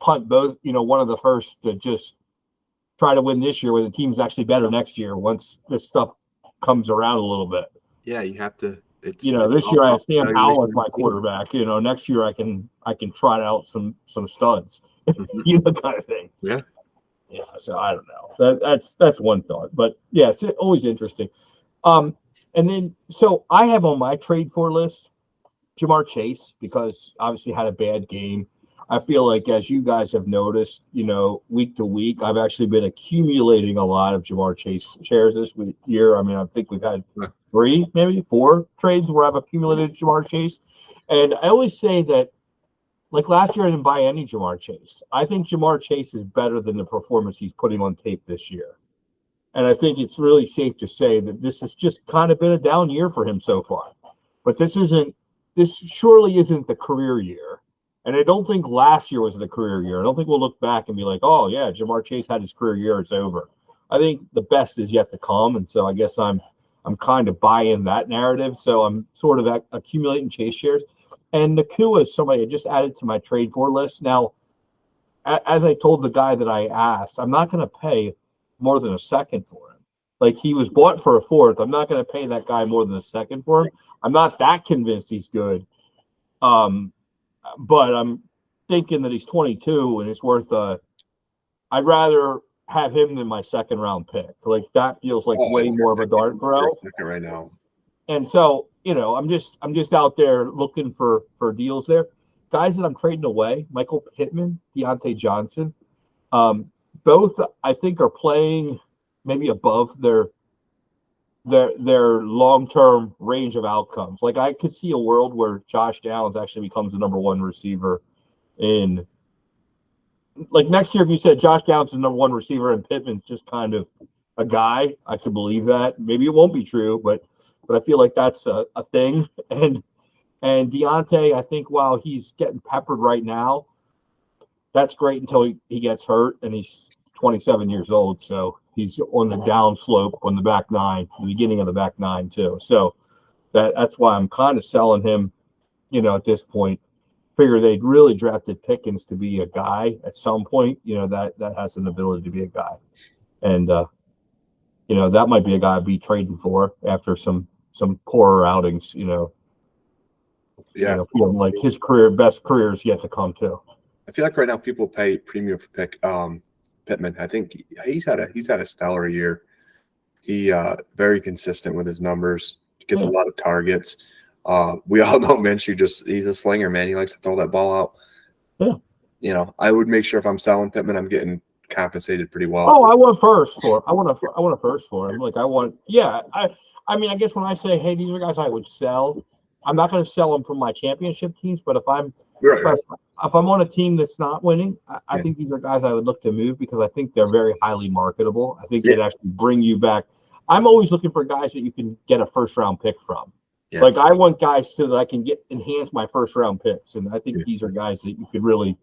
[SPEAKER 1] punt both? One of the first to just try to win this year when the team's actually better next year once this stuff comes around a little bit.
[SPEAKER 2] Yeah, you have to.
[SPEAKER 1] This year I have Sam Howell as my quarterback. Next year I can trot out some studs, kind of thing.
[SPEAKER 2] Yeah.
[SPEAKER 1] Yeah. So I don't know. That's one thought, but yeah, it's always interesting. And then so I have on my trade for list Jamar Chase because obviously had a bad game. I feel like, as you guys have noticed, week to week, I've actually been accumulating a lot of Jamar Chase shares this year. I mean, I think we've had 3, maybe 4 trades where I've accumulated Jamar Chase. And I always say that, like last year, I didn't buy any Jamar Chase. I think Jamar Chase is better than the performance he's putting on tape this year. And I think it's really safe to say that this has just kind of been a down year for him so far. But this surely isn't the career year. And I don't think last year was the career year. I don't think we'll look back and be like, oh, yeah, Jamar Chase had his career year. It's over. I think the best is yet to come. And so I guess I'm kind of buying that narrative. So I'm sort of accumulating Chase shares. And Nakua is somebody I just added to my trade for list. Now, as I told the guy that I asked, I'm not going to pay more than a second for him. Like, he was bought for a fourth. I'm not going to pay that guy more than a second for him. I'm not that convinced he's good. But I'm thinking that he's 22 and it's worth I'd rather have him than my second round pick. Like, that feels like way more of a dart throw
[SPEAKER 2] right now.
[SPEAKER 1] And so, I'm just out there looking for deals there. Guys that I'm trading away, Michael Pittman, Deontay Johnson, both I think are playing maybe above their long-term range of outcomes. Like, I could see a world where Josh Downs actually becomes the number 1 receiver in, like, next year. If you said Josh Downs is the number 1 receiver and Pittman's just kind of a guy, I could believe that. Maybe it won't be true, but I feel like that's a thing. And Deontay, I think while he's getting peppered right now, that's great until he gets hurt, and he's 27 years old, so he's on the down slope on the back 9, the beginning of the back 9 too. So that's why I'm kind of selling him, at this point. Figure they'd really drafted Pickens to be a guy at some point, that has an ability to be a guy. And, that might be a guy I'd be trading for after some poorer outings,
[SPEAKER 2] Yeah.
[SPEAKER 1] Feeling like his best career is yet to come too.
[SPEAKER 2] I feel like right now people pay premium for Pittman. I think he's had a stellar year. He very consistent with his numbers. Gets a lot of targets. We all know Minshew he's a slinger, man. He likes to throw that ball out. Yeah. I would make sure if I'm selling Pittman, I'm getting compensated pretty well.
[SPEAKER 1] Oh, I want a first for him. Like, I mean, I guess when I say, hey, these are guys I would sell, I'm not going to sell them from my championship teams, but if I'm on a team that's not winning, I think these are guys I would look to move because I think they're very highly marketable. I think they'd actually bring you back. I'm always looking for guys that you can get a first-round pick from. Yeah. Like, I want guys so that I can enhance my first-round picks, and I think these are guys that you could really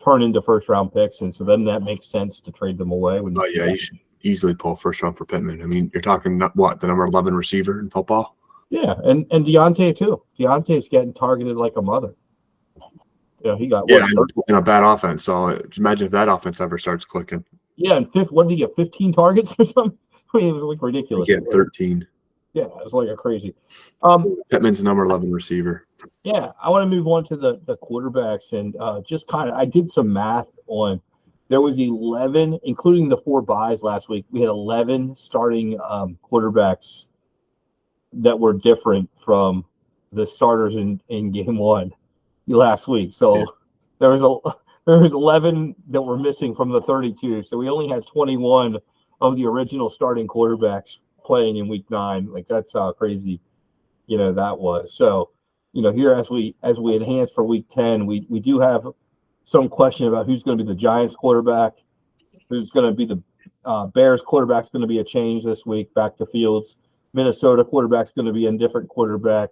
[SPEAKER 1] turn into first-round picks, and so then that makes sense to trade them away.
[SPEAKER 2] You should easily pull first round for Pittman. I mean, you're talking the number 11 receiver in football?
[SPEAKER 1] Yeah, and Deontay too. Deontay's getting targeted like a mother. He got
[SPEAKER 2] in a bad offense. So imagine if that offense ever starts clicking.
[SPEAKER 1] Yeah, and what did he get? 15 targets or something? I mean, it was like ridiculous.
[SPEAKER 2] He get 13.
[SPEAKER 1] Yeah, it was like a crazy.
[SPEAKER 2] Pittman's number 11 receiver.
[SPEAKER 1] Yeah, I want to move on to the quarterbacks and just kind of I did some math on. There was 11, including the 4 buys last week. We had 11 starting quarterbacks that were different from the starters in game 1 last week. So there was 11 that were missing from the 32. So we only had 21 of the original starting quarterbacks playing in week 9. Like, that's how crazy, that was. So, here as we enhance for week 10, we do have some question about who's going to be the Giants quarterback, who's going to be the Bears quarterback's going to be a change this week back to Fields. Minnesota quarterback's going to be a different quarterback,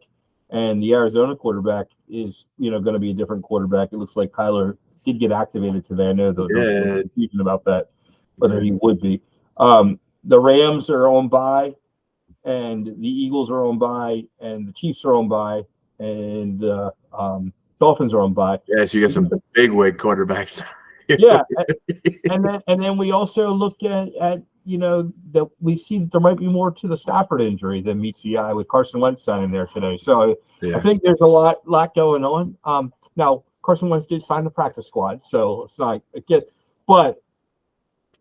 [SPEAKER 1] and the Arizona quarterback is, going to be a different quarterback. It looks like Kyler did get activated today. I know there was some confusion about that, whether he would be. The Rams are on bye, and the Eagles are on bye, and the Chiefs are on bye, and the Dolphins are on bye.
[SPEAKER 2] Yeah, so you got some big wig quarterbacks.
[SPEAKER 1] Yeah, and then we also look at that we see that there might be more to the Stafford injury than meets the eye with Carson Wentz signing there today. So I think there's a lot going on. Now Carson Wentz did sign the practice squad, so it's not but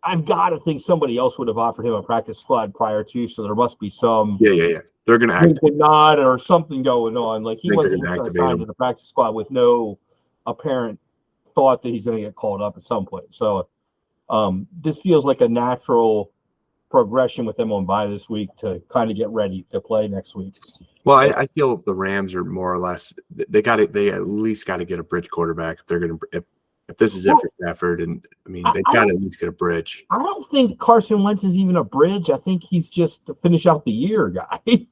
[SPEAKER 1] I've got to think somebody else would have offered him a practice squad prior to, so there must be some
[SPEAKER 2] they're going to activate
[SPEAKER 1] nod or something going on. Like, he wasn't signed to the practice squad with no apparent thought that he's going to get called up at some point. So this feels like a natural progression with him on bye this week to kind of get ready to play next week.
[SPEAKER 2] Well, I feel the Rams are more or less they at least got to get a bridge quarterback if they're going to if this is it for Stafford, and I mean they got to at least get a bridge.
[SPEAKER 1] I don't think Carson Wentz is even a bridge. I think he's just to finish out the year guy.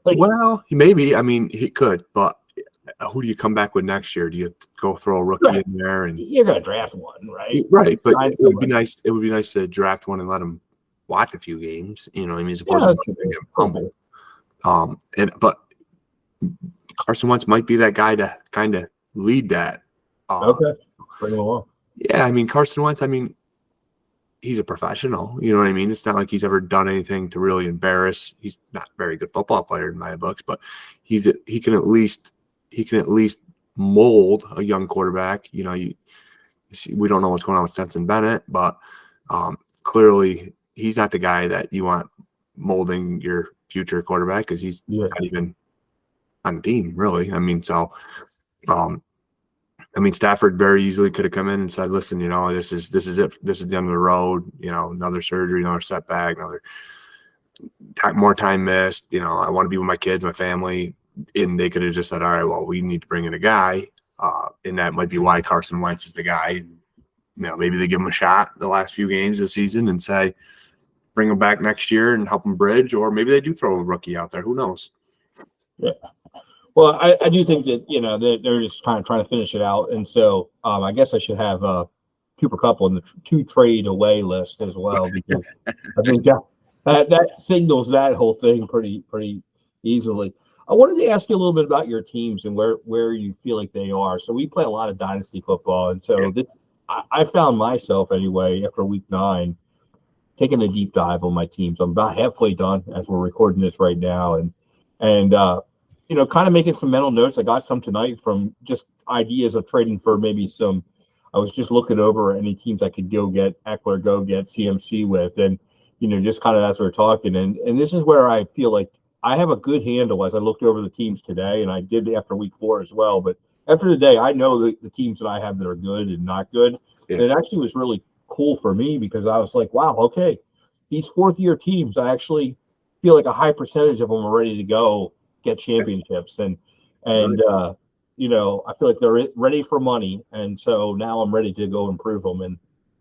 [SPEAKER 2] Well, he maybe. I mean, he could, but who do you come back with next year? Do you go throw a rookie in there? And
[SPEAKER 1] you're going to draft one, right?
[SPEAKER 2] Right, but it would be nice. It would be nice to draft one and let him watch a few games. You know, I mean, as opposed to get humble. But Carson Wentz might be that guy to kind of lead that.
[SPEAKER 1] Okay, bring him along.
[SPEAKER 2] Yeah, I mean Carson Wentz. I mean, he's a professional. You know what I mean? It's not like he's ever done anything to really embarrass. He's not a very good football player in my books, but he can at least mold a young quarterback. You know, we don't know what's going on with Stetson Bennett, but clearly he's not the guy that you want molding your future quarterback because he's not even on the team, really. I mean, so Stafford very easily could have come in and said, listen, you know, this is it. This is the end of the road, you know, another surgery, another setback, more time missed. You know, I want to be with my kids, my family. And they could have just said, all right, well, we need to bring in a guy. And that might be why Carson Wentz is the guy. You know, maybe they give him a shot the last few games of the season and say, bring him back next year and help him bridge. Or maybe they do throw a rookie out there. Who knows?
[SPEAKER 1] Yeah. Well, I do think that, you know, they're just kind of trying to finish it out. And so I guess I should have Cooper Kupp on the two trade away list as well, because I think that signals that whole thing pretty easily. I wanted to ask you a little bit about your teams and where you feel like they are. So we play a lot of dynasty football. And so I found myself anyway, after week 9, taking a deep dive on my teams. I'm about halfway done as we're recording this right now. And you know, kind of making some mental notes. I got some tonight from just ideas of trading for maybe some. I was just looking over any teams I could go get Eckler, go get CMC with, and you know, just kind of as we're talking. And this is where I feel like I have a good handle as I looked over the teams today, and I did after week 4 as well. But after today, I know the teams that I have that are good and not good. Yeah. And it actually was really cool for me because I was like, wow, okay, these 4th-year teams, I actually feel like a high percentage of them are ready to go get championships. And you know, I feel like they're ready for money. And so now I'm ready to go improve them and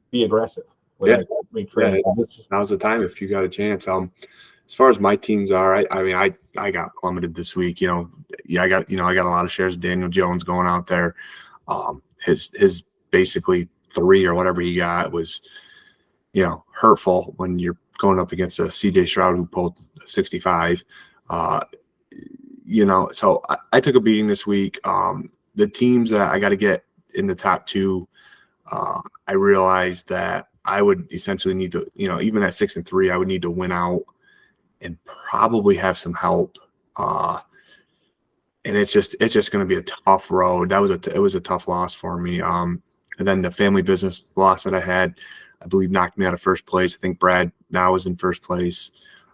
[SPEAKER 1] be aggressive. Make trades.
[SPEAKER 2] Now's the time if you got a chance. As far as my teams are, I got plummeted this week. You know, I got a lot of shares of Daniel Jones going out there. His basically 3 or whatever he got was, you know, hurtful when you're going up against a CJ Stroud who pulled 65. You know, so I took a beating this week. The teams that I got to get in the top 2, I realized that I would essentially need to, you know, even at 6-3, I would need to win out and probably have some help. And it's just going to be a tough road. It was a tough loss for me. And then the family business loss that I had, I believe knocked me out of first place. I think Brad now is in first place.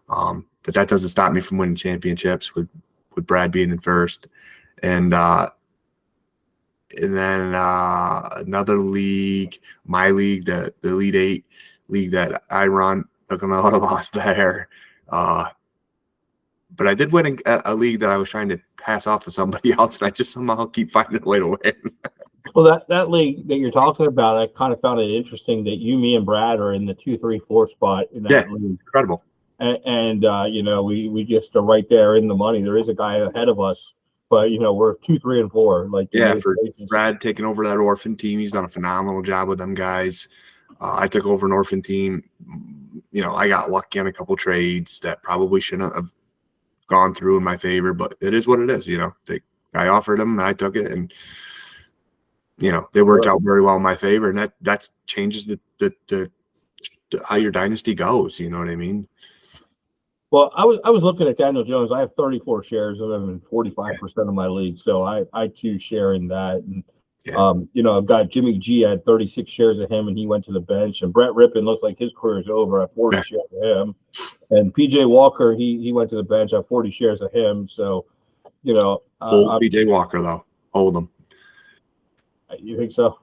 [SPEAKER 2] But that doesn't stop me from winning championships with Brad being in first. And then another league, my league, the Elite 8 league that I run, took another loss there. But I did win a league that I was trying to pass off to somebody else, and I just somehow keep finding a way to win.
[SPEAKER 1] Well, that league that you're talking about, I kind of found it interesting that me and Brad are in the 2, 3, 4 spot in that league.
[SPEAKER 2] Incredible.
[SPEAKER 1] And you know, we just are right there in the money. There is a guy ahead of us, but you know, we're 2, 3, and 4. Like
[SPEAKER 2] for Brad taking over that orphan team, he's done a phenomenal job with them guys. I took over an orphan team. You know, I got lucky on a couple trades that probably shouldn't have gone through in my favor, but it is what it is. You know, I offered them, and I took it, and you know, they worked out very well in my favor, and that changes the how your dynasty goes. You know what I mean?
[SPEAKER 1] Well, I was looking at Daniel Jones. I have 34 shares of him in 45% of my league, so I too share in that. And you know, I've got Jimmy G. I had 36 shares of him, and he went to the bench. And Brett Rippon looks like his career is over. I have 40 shares of him. And PJ Walker, he went to the bench. I have 40 shares of him. So, you know,
[SPEAKER 2] hold PJ Walker though. Hold him.
[SPEAKER 1] You think so?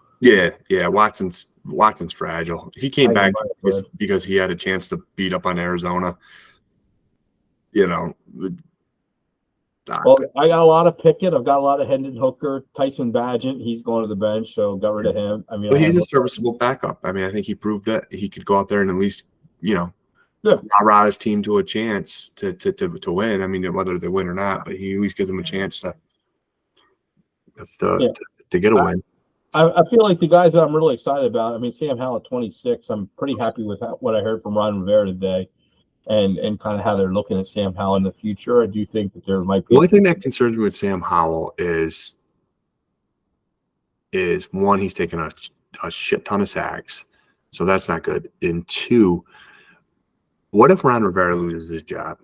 [SPEAKER 2] Yeah. Watson's fragile. He came
[SPEAKER 1] I
[SPEAKER 2] back
[SPEAKER 1] agree.
[SPEAKER 2] because he had a chance to beat up on Arizona. You know,
[SPEAKER 1] Well, I got a lot of Pickett. I've got a lot of Hendon Hooker, Tyson Badgett. He's going to the bench, so got rid of him. I mean,
[SPEAKER 2] but he's a serviceable backup. I mean, I think he proved that he could go out there and at least, rah his team to a chance to win. I mean, whether they win or not, but he at least gives them a chance to get a win.
[SPEAKER 1] I feel like the guys that I'm really excited about. I mean, Sam Howell at 26. I'm pretty happy with what I heard from Ron Rivera today, and kind of how they're looking at Sam Howell in the future. I do think that there might be.
[SPEAKER 2] The only thing that concerns me with Sam Howell is one, he's taken a shit ton of sacks, so that's not good. And two, what if Ron Rivera loses his job?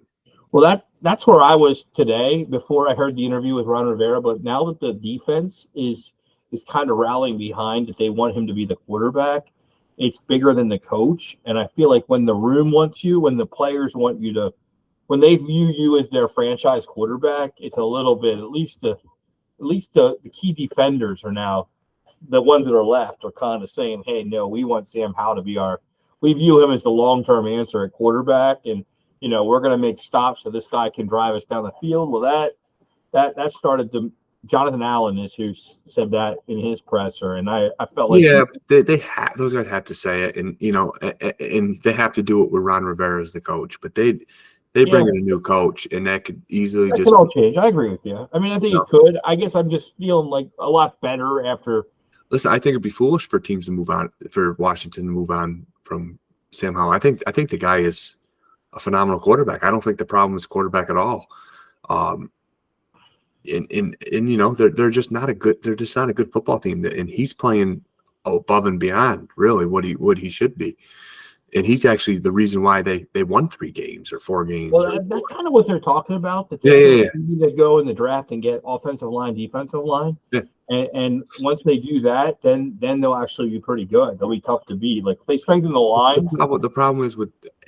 [SPEAKER 1] Well, that's where I was today before I heard the interview with Ron Rivera. But now that the defense is kind of rallying behind that they want him to be the quarterback, it's bigger than the coach. And I feel like when the room wants you, when the players want you to, when they view you as their franchise quarterback, it's a little bit, at least the key defenders are now, the ones that are left are kind of saying, hey, no, we want Sam Howell to be we view him as the long-term answer at quarterback. And, we're going to make stops so this guy can drive us down the field. Well, that started to, Jonathan Allen is who said that in his presser, and I felt like
[SPEAKER 2] those guys have to say it, and and they have to do it with Ron Rivera as the coach. But they bring in a new coach, and that could easily
[SPEAKER 1] could all change. I agree with you. I mean, I think it could. I guess I'm just feeling like a lot better after.
[SPEAKER 2] Listen, I think it'd be foolish for teams to move on, for Washington to move on from Sam Howell. I think the guy is a phenomenal quarterback. I don't think the problem is quarterback at all. They're just not a good football team, and he's playing above and beyond really what he should be, and he's actually the reason why they won 3 games or 4 games.
[SPEAKER 1] Well, that's kind of what they're talking about. That
[SPEAKER 2] they
[SPEAKER 1] need to go in the draft and get offensive line, defensive line, and once they do that, then they'll actually be pretty good. They'll be tough to beat. Like if they strengthen the lines.
[SPEAKER 2] The problem is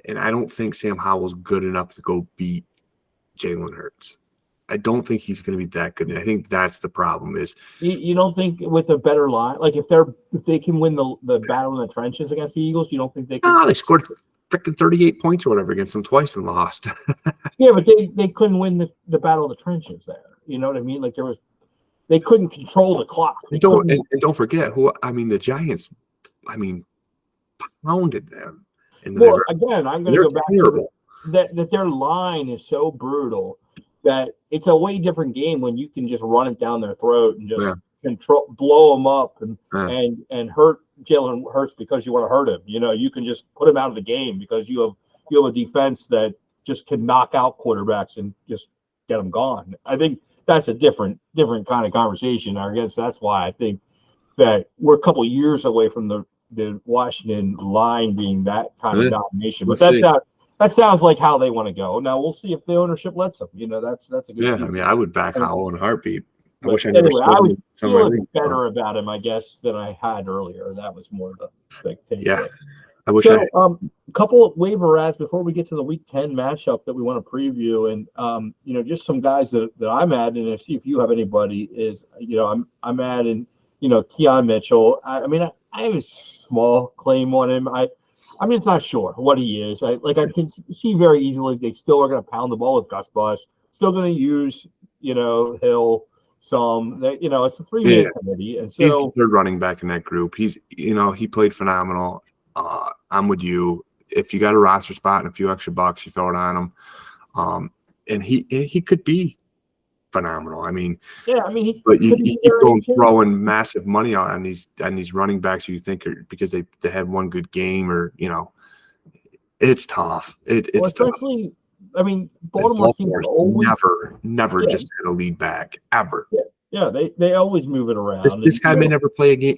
[SPEAKER 2] and I don't think Sam Howell's good enough to go beat Jalen Hurts. I don't think he's going to be that good. And I think that's the problem. Is
[SPEAKER 1] you don't think with a better line, like if they can win the battle in the trenches against the Eagles, you don't think they can?
[SPEAKER 2] No, they scored freaking 38 points or whatever against them twice and lost.
[SPEAKER 1] Yeah, but they couldn't win the battle of the trenches there. You know what I mean? Like they couldn't control the clock.
[SPEAKER 2] Don't forget the Giants. Pounded them.
[SPEAKER 1] Again, I'm going to go back to that their line is so brutal that it's a way different game when you can just run it down their throat and just blow them up and hurt Jalen Hurts because you want to hurt him. You can just put him out of the game because you have a defense that just can knock out quarterbacks and just get them gone. I think that's a different kind of conversation. I guess that's why I think that we're a couple of years away from the Washington line being that kind of domination. But that sounds like how they want to go. Now we'll see if the ownership lets them. That's a good.
[SPEAKER 2] Yeah, team. I would back Howell in a heartbeat. I wish I
[SPEAKER 1] never. I was
[SPEAKER 2] feeling
[SPEAKER 1] better about him, I guess, than I had earlier. That was more the big take.
[SPEAKER 2] Yeah, I wish.
[SPEAKER 1] So, a couple of waiver ads before we get to the Week 10 matchup that we want to preview, and just some guys that I'm adding, and see if you have anybody. Is I'm adding Keon Mitchell. I have a small claim on him. I'm just not sure what he is. I can see very easily they still are going to pound the ball with Gus Bus. Still going to use Hill some. It's a 3-man committee, and so
[SPEAKER 2] he's the third running back in that group. He's he played phenomenal. I'm with you. If you got a roster spot and a few extra bucks, you throw it on him. And he could be phenomenal. But you keep throwing massive money out on these running backs who you think are because they had one good game or it's tough. It's tough.
[SPEAKER 1] Baltimore always
[SPEAKER 2] never just had a lead back ever.
[SPEAKER 1] Yeah, they always move it around.
[SPEAKER 2] This guy may never play a game,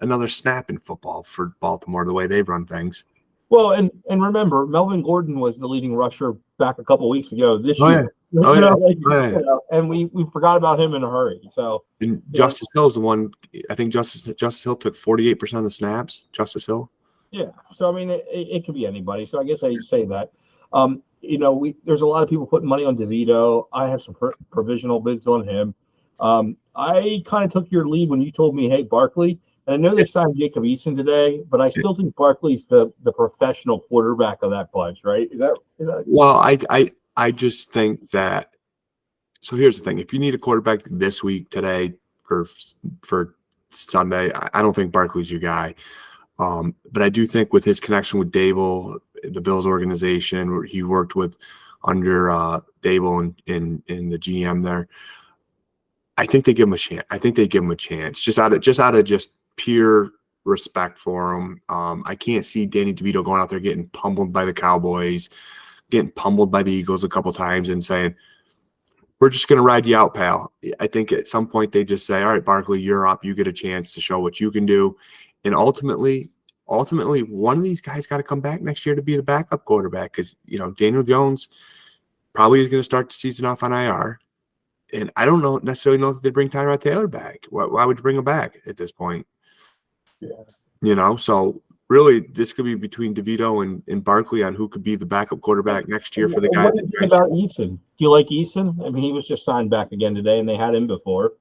[SPEAKER 2] another snap in football for Baltimore the way they run things.
[SPEAKER 1] Well, and remember, Melvin Gordon was the leading rusher back a couple of weeks ago this year. And we forgot about him in a hurry. So
[SPEAKER 2] and Justice Hill's the one. I think Justice Hill took 48% of the snaps. Justice Hill.
[SPEAKER 1] Yeah. So it could be anybody. So I guess I say that. There's a lot of people putting money on DeVito. I have some provisional bids on him. I kind of took your lead when you told me, hey, Barkley, And I know they signed Jacob Eason today, but I still think Barkley's the professional quarterback of that bunch, right? Is that
[SPEAKER 2] Well, I just think that. So here's the thing: if you need a quarterback this week, today, for Sunday, I don't think Barkley's your guy. But I do think with his connection with Dable, the Bills organization, where he worked with under Dable and the GM there, I think they give him a chance. I think they give him a chance just out of pure respect for him. I can't see Danny DeVito going out there getting pummeled by the Cowboys, getting pummeled by the Eagles a couple times, and saying, "We're just going to ride you out, pal." I think at some point they just say, "All right, Barkley, you're up. You get a chance to show what you can do," and ultimately, one of these guys got to come back next year to be the backup quarterback because Daniel Jones probably is going to start the season off on IR. And I don't necessarily know if they bring Tyrod Taylor back. Why would you bring him back at this point?
[SPEAKER 1] yeah?
[SPEAKER 2] So really this could be between DeVito and Barkley on who could be the backup quarterback next year for the guy.
[SPEAKER 1] What do you think about Eason? Do you like Eason? I mean, he was just signed back again today, and they had him before.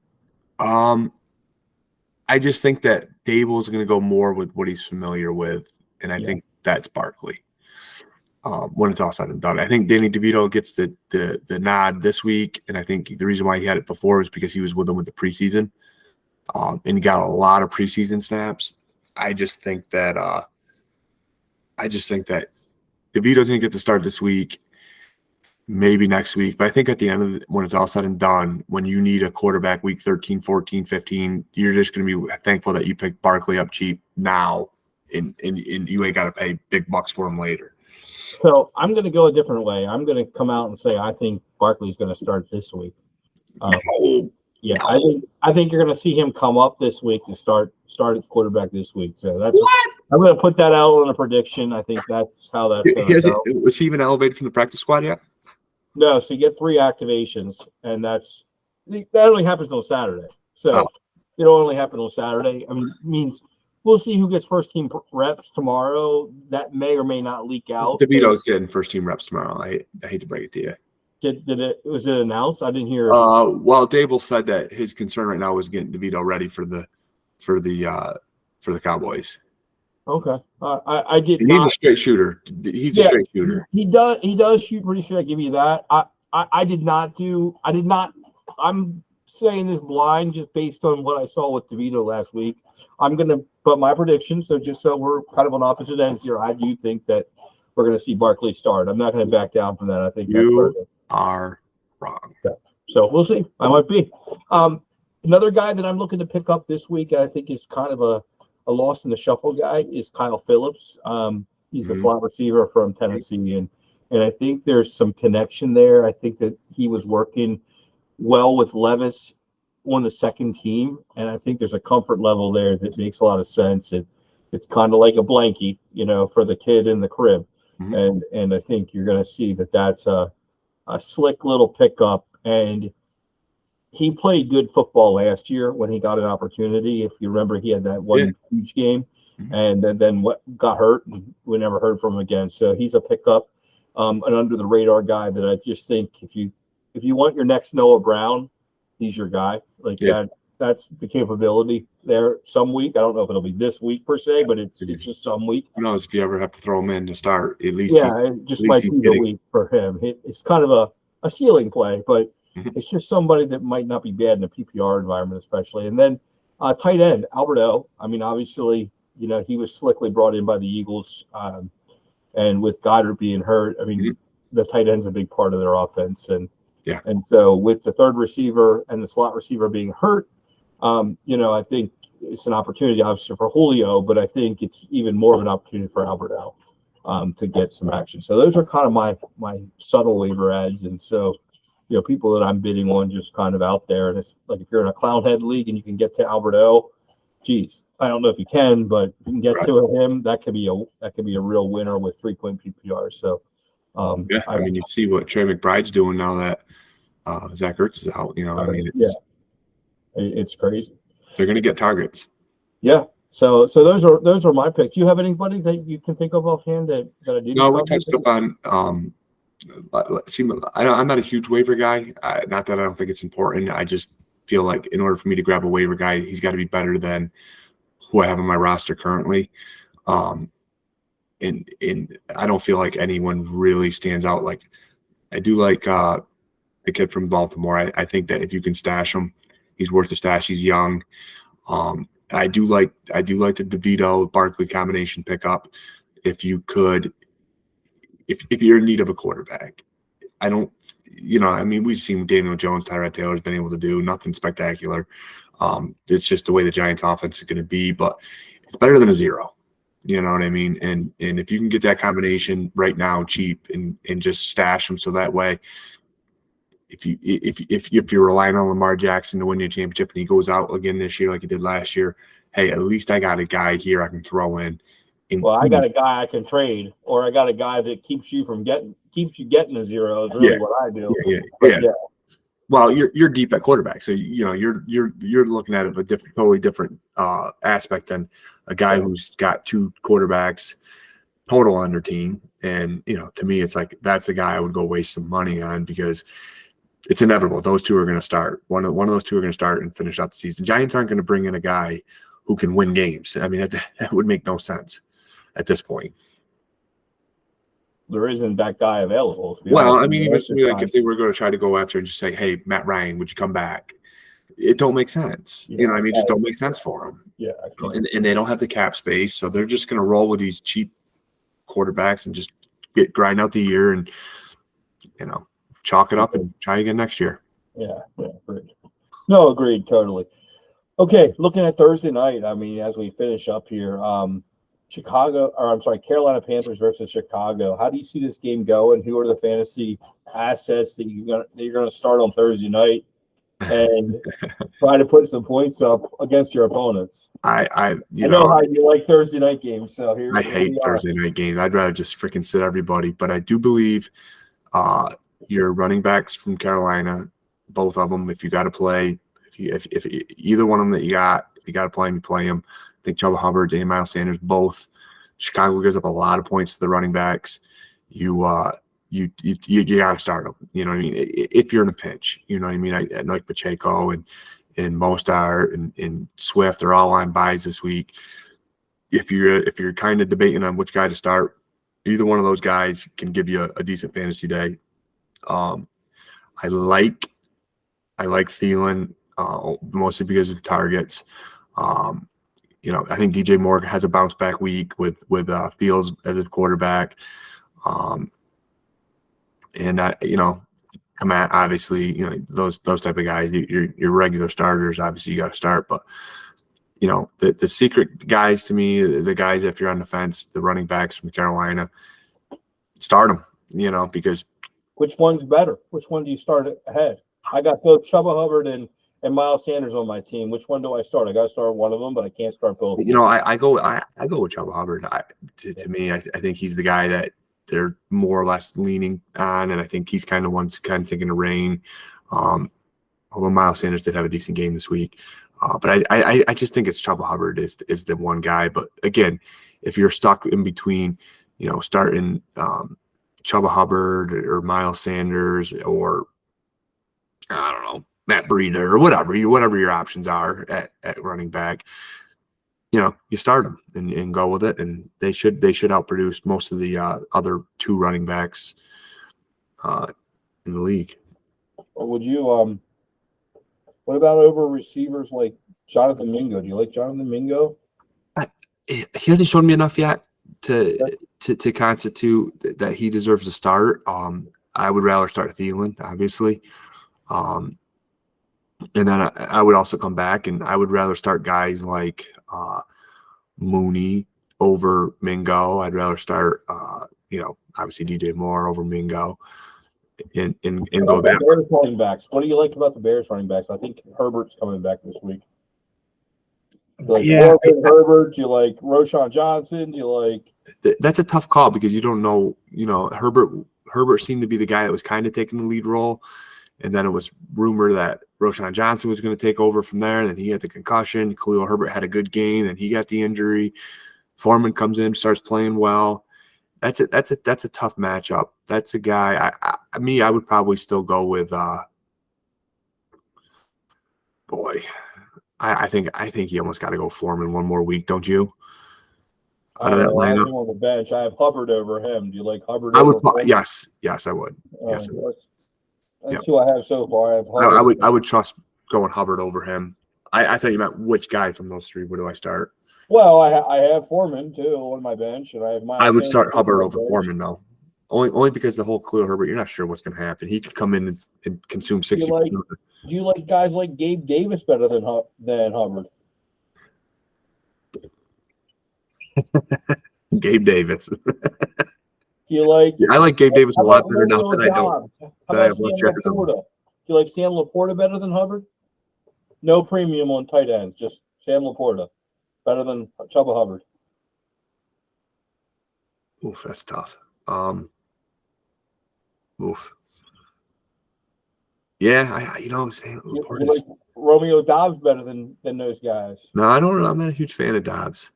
[SPEAKER 2] I just think that Dable is going to go more with what he's familiar with, and I think that's Barkley. When it's all said and done, I think Danny DeVito gets the nod this week, and I think the reason why he had it before is because he was with them with the preseason, and he got a lot of preseason snaps. I just think that DeVito's going to get the start this week, maybe next week. But I think at the end of it, when it's all said and done, when you need a quarterback week 13, 14, 15, you're just going to be thankful that you picked Barkley up cheap now, and you ain't got to pay big bucks for him later.
[SPEAKER 1] So I'm going to go a different way. I'm going to come out and say I think Barkley's going to start this week. I think you're going to see him come up this week to start at quarterback this week. So I'm going to put that out on a prediction. I think that's how that's going to go.
[SPEAKER 2] Was he even elevated from the practice squad yet?
[SPEAKER 1] No, so you get 3 activations, and that only happens on Saturday. So it'll only happen on Saturday. I mean, it means we'll see who gets first team reps tomorrow. That may or may not leak out.
[SPEAKER 2] DeVito's getting first team reps tomorrow. I hate to break it to you.
[SPEAKER 1] Was it announced? I didn't hear.
[SPEAKER 2] Well, Dable said that his concern right now was getting DeVito ready for the Cowboys.
[SPEAKER 1] Okay, I did.
[SPEAKER 2] And he's a straight shooter. He's a straight shooter.
[SPEAKER 1] He does shoot pretty straight. I give you that. I did not. I'm saying this blind just based on what I saw with DeVito last week. I'm going to put my prediction. So just so we're kind of on opposite ends here, I do think that we're going to see Barkley start. I'm not going to back down from that. I think
[SPEAKER 2] you are wrong.
[SPEAKER 1] So we'll see. I might be. Another guy that I'm looking to pick up this week, I think is kind of a lost in the shuffle guy, is Kyle Phillips. He's a slot receiver from Tennessee, and I think there's some connection there. I think that he was working well with Levis on the second team, and I think there's a comfort level there that makes a lot of sense. It's kind of like a blankie, for the kid in the crib, and I think you're going to see that that's a slick little pickup. And he played good football last year when he got an opportunity. If you remember, he had that one huge game, and then what got hurt, and we never heard from him again. So he's a pickup, an under the radar guy that I just think if you want your next Noah Brown, he's your guy. That's the capability there. Some week, I don't know if it'll be this week per se, but it's just some week.
[SPEAKER 2] Who knows if you ever have to throw him in to start? At least
[SPEAKER 1] it just might be the week for him. It's kind of a ceiling play, but it's just somebody that might not be bad in a PPR environment, especially. And then tight end Alberto. I mean, obviously, he was slickly brought in by the Eagles, and with Goddard being hurt, I mean, the tight end's a big part of their offense, and so with the third receiver and the slot receiver being hurt, I think it's an opportunity, obviously, for Julio, but I think it's even more of an opportunity for Alberto to get some action. So those are kind of my subtle waiver ads, and so people that I'm bidding on just kind of out there. And it's like if you're in a clown head league and you can get to Alberto, geez, I don't know if you can, but if you can get to him, that could be a real winner with 3-point PPR. So
[SPEAKER 2] I mean, you see what Trey McBride's doing now that Zach Ertz is out.
[SPEAKER 1] It's crazy.
[SPEAKER 2] They're going to get targets.
[SPEAKER 1] Yeah. So those are my picks. Do you have anybody that you can think of offhand that I didn't?
[SPEAKER 2] No, we touched up on. I'm not a huge waiver guy. Not that I don't think it's important. I just feel like in order for me to grab a waiver guy, he's got to be better than who I have on my roster currently. And I don't feel like anyone really stands out. Like I do like the kid from Baltimore. I think that if you can stash him, he's worth a stash. He's young. I do like the DeVito Barkley combination pickup. If you could, if you're in need of a quarterback, I don't, I mean, we've seen Daniel Jones, Tyrod Taylor's been able to do nothing spectacular. It's just the way the Giants offense is going to be, but it's better than a zero. You know what I mean? And if you can get that combination right now cheap and just stash them so that way, if you're relying on Lamar Jackson to win you a championship and he goes out again this year like he did last year, hey, at least I got a guy here I can throw in.
[SPEAKER 1] Well, I got a guy I can trade, or I got a guy that keeps you getting a zero. Is really what I do.
[SPEAKER 2] Yeah. Well, you're deep at quarterback, so you're looking at it a totally different aspect than a guy who's got two quarterbacks total on their team. And to me, it's like that's a guy I would go waste some money on because it's inevitable. Those two are going to start. One of those two are going to start and finish out the season. Giants aren't going to bring in a guy who can win games. I mean, that would make no sense at this point.
[SPEAKER 1] There isn't that guy available.
[SPEAKER 2] Well, I mean, even somebody like if they were going to try to go after and just say, "Hey, Matt Ryan, would you come back?" It don't make sense.
[SPEAKER 1] Yeah,
[SPEAKER 2] I mean, just don't make sense for them.
[SPEAKER 1] Yeah,
[SPEAKER 2] and they don't have the cap space, so they're just going to roll with these cheap quarterbacks and just grind out the year and chalk it up and try again next year.
[SPEAKER 1] Yeah, agreed. No, agreed, totally. Okay, looking at Thursday night, I mean, as we finish up here, Carolina Panthers versus Chicago. How do you see this game go, and who are the fantasy assets that you're going to start on Thursday night and try to put some points up against your opponents?
[SPEAKER 2] I
[SPEAKER 1] know how you like Thursday night games, so
[SPEAKER 2] I hate Thursday night games. I'd rather just freaking sit everybody. But I do believe your running backs from Carolina, both of them, if you got to play, if either one of them that you got to play them, you play them. I think Chuba Hubbard and Miles Sanders both. Chicago gives up a lot of points to the running backs. You got to start them. You know what I mean? If you're in a pinch, you know what I mean. I like Pacheco and Mostert and Swift. They're all on buys this week. If you're kind of debating on which guy to start, either one of those guys can give you a decent fantasy day. I like Thielen mostly because of the targets. I think DJ Moore has a bounce back week with Fields as his quarterback. Obviously, those type of guys, your regular starters, obviously you got to start. But the secret guys to me, the guys if you're on the fence, the running backs from Carolina, start them. Because
[SPEAKER 1] which one's better? Which one do you start ahead? I got both Chuba Hubbard and Miles Sanders on my team. Which one do I start? I got to start one of them, but I can't start both.
[SPEAKER 2] I go with Chuba Hubbard. To me, I think he's the guy that they're more or less leaning on, and I think he's kind of taking a reign. Although Miles Sanders did have a decent game this week, but I just think it's Chuba Hubbard is the one guy. But again, if you're stuck in between, starting Chuba Hubbard or Miles Sanders or I don't know, Matt Breida or whatever your options are at running back, you start them and go with it, and they should outproduce most of the other two running backs in the league.
[SPEAKER 1] Would you what about over receivers like Jonathan Mingo? Do you like Jonathan Mingo?
[SPEAKER 2] He hasn't shown me enough yet to constitute that he deserves a start. I would rather start Thielen, obviously. And then I would also come back and I would rather start guys like Mooney over Mingo. I'd rather start, obviously DJ Moore over Mingo and go that
[SPEAKER 1] Bears running backs. What do you like about the Bears running backs? I think Herbert's coming back this week. Herbert, do you like Roshan Johnson? Do you like?
[SPEAKER 2] That's a tough call because you don't know. Herbert seemed to be the guy that was kind of taking the lead role. And then it was rumored that Roshan Johnson was going to take over from there. And then he had the concussion. Khalil Herbert had a good game, and he got the injury. Foreman comes in, starts playing well. That's a tough matchup. That's a guy. I would probably still go with. I think you almost got to go Foreman one more week, don't you?
[SPEAKER 1] I
[SPEAKER 2] Out of
[SPEAKER 1] don't
[SPEAKER 2] that
[SPEAKER 1] know. I have
[SPEAKER 2] lineup,
[SPEAKER 1] him on the bench. I have Hubbard over him. Do you like Hubbard
[SPEAKER 2] I would.
[SPEAKER 1] over Foreman?
[SPEAKER 2] Yes, I would. Yes, I would.
[SPEAKER 1] That's who I have so far. I have
[SPEAKER 2] I
[SPEAKER 1] Hubbard.
[SPEAKER 2] would. I would trust going Hubbard over him. I thought you meant which guy from those three. Where do I start?
[SPEAKER 1] Well, I have Foreman too on my bench, and I have
[SPEAKER 2] I
[SPEAKER 1] Miles
[SPEAKER 2] would
[SPEAKER 1] Sanders
[SPEAKER 2] start
[SPEAKER 1] on
[SPEAKER 2] Hubbard
[SPEAKER 1] my
[SPEAKER 2] over
[SPEAKER 1] bench.
[SPEAKER 2] Foreman though. Only because the whole Khalil Herbert, you're not sure what's going to happen. He could come in and consume 60%.
[SPEAKER 1] Do you like guys like Gabe Davis better than Hubbard?
[SPEAKER 2] Gabe Davis.
[SPEAKER 1] You like
[SPEAKER 2] I like Gabe Davis a
[SPEAKER 1] how
[SPEAKER 2] lot
[SPEAKER 1] about
[SPEAKER 2] better now
[SPEAKER 1] Romeo
[SPEAKER 2] than I don't.
[SPEAKER 1] Dobbs? How
[SPEAKER 2] Than I
[SPEAKER 1] about
[SPEAKER 2] have
[SPEAKER 1] Sam
[SPEAKER 2] Jefferson.
[SPEAKER 1] Laporta? Do you like Sam Laporta better than Hubbard? No premium on tight ends, just Sam Laporta. Better than Chuba Hubbard.
[SPEAKER 2] Oof, that's tough. Oof. Yeah, Sam
[SPEAKER 1] You
[SPEAKER 2] Laporta.
[SPEAKER 1] like Romeo Dobbs better than those guys?
[SPEAKER 2] No, I don't. I'm not a huge fan of Dobbs.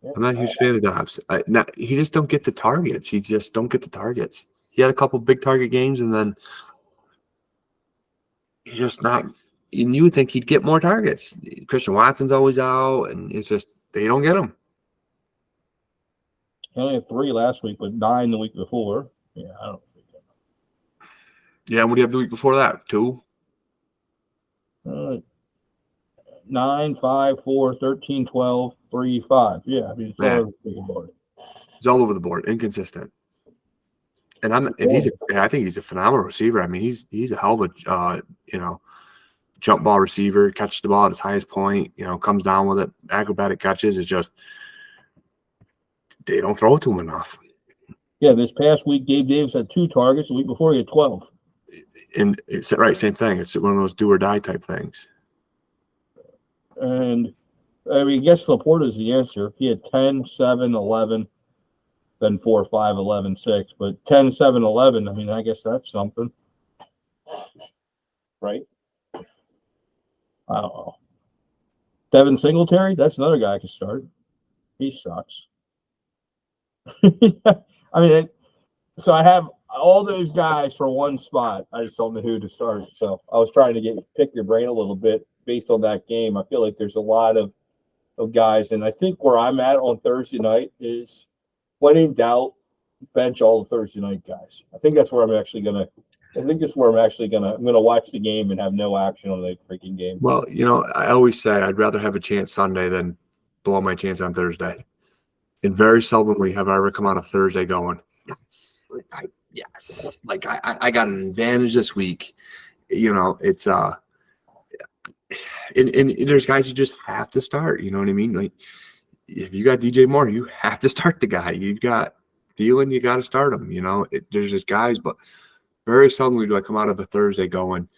[SPEAKER 1] Yeah,
[SPEAKER 2] I'm not a huge fan of Dobbs. He just don't get the targets. He just don't get the targets. He had a couple big target games, and then he's just not. And you would think he'd get more targets. Christian Watson's always out, and it's just they don't get him.
[SPEAKER 1] He only had 3 last week, but 9 the week before. Yeah, I don't think that.
[SPEAKER 2] Yeah, what do you have the week before that? 2?
[SPEAKER 1] 9, 5, 4, 13, 12, 3, 5. Yeah, I mean, it's all over the board.
[SPEAKER 2] He's all over the board, inconsistent. And I think he's a phenomenal receiver. I mean, he's a hell of a jump ball receiver, catches the ball at his highest point, comes down with it, acrobatic catches. It's just they don't throw it to him enough.
[SPEAKER 1] Yeah, this past week, Gabe Davis had 2 targets. The week before, he had 12.
[SPEAKER 2] And it's right, same thing. It's one of those do or die type things.
[SPEAKER 1] And I mean, I guess Laporta is the answer. He had 10, 7, 11, then 4, 5, 11, 6. But 10, 7, 11, I mean, I guess that's something. Right? I don't know. Devin Singletary, that's another guy I could start. He sucks. I mean, so I have all those guys for one spot. I just don't know who to start. So I was trying to pick your brain a little bit based on that game. I feel like there's a lot of guys, and I think where I'm at on Thursday night is when in doubt, bench all the Thursday night guys. I think that's where I'm actually gonna. I'm gonna watch the game and have no action on the freaking game.
[SPEAKER 2] Well, I always say I'd rather have a chance Sunday than blow my chance on Thursday. And very seldomly have I ever come out of Thursday going, yes, I got an advantage this week. It's and there's guys you just have to start. You know what I mean? Like if you got DJ Moore, you have to start the guy. You've got Thielen, you got to start him. There's just guys, but very seldomly do I come out of a Thursday going,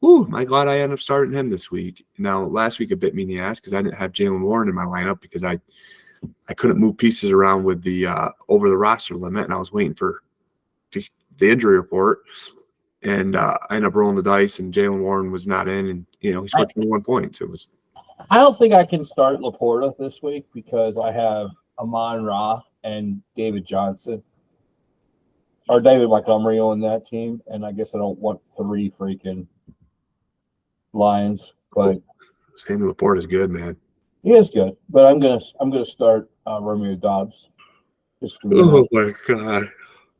[SPEAKER 2] "Ooh, am I glad I ended up starting him this week?" Now last week it bit me in the ass because I didn't have Jalen Warren in my lineup because I couldn't move pieces around with the over the roster limit, and I was waiting for the injury report. And I ended up rolling the dice, and Jalen Warren was not in, and he scored 21 points. It was.
[SPEAKER 1] I don't think I can start Laporta this week because I have Amon-Ra and David Johnson or David Montgomery on that team, and I guess I don't want 3 freaking Lions. But
[SPEAKER 2] Sammy Laporta is good, man.
[SPEAKER 1] He is good, but I'm gonna start Romeo Dobbs.
[SPEAKER 2] Oh my god!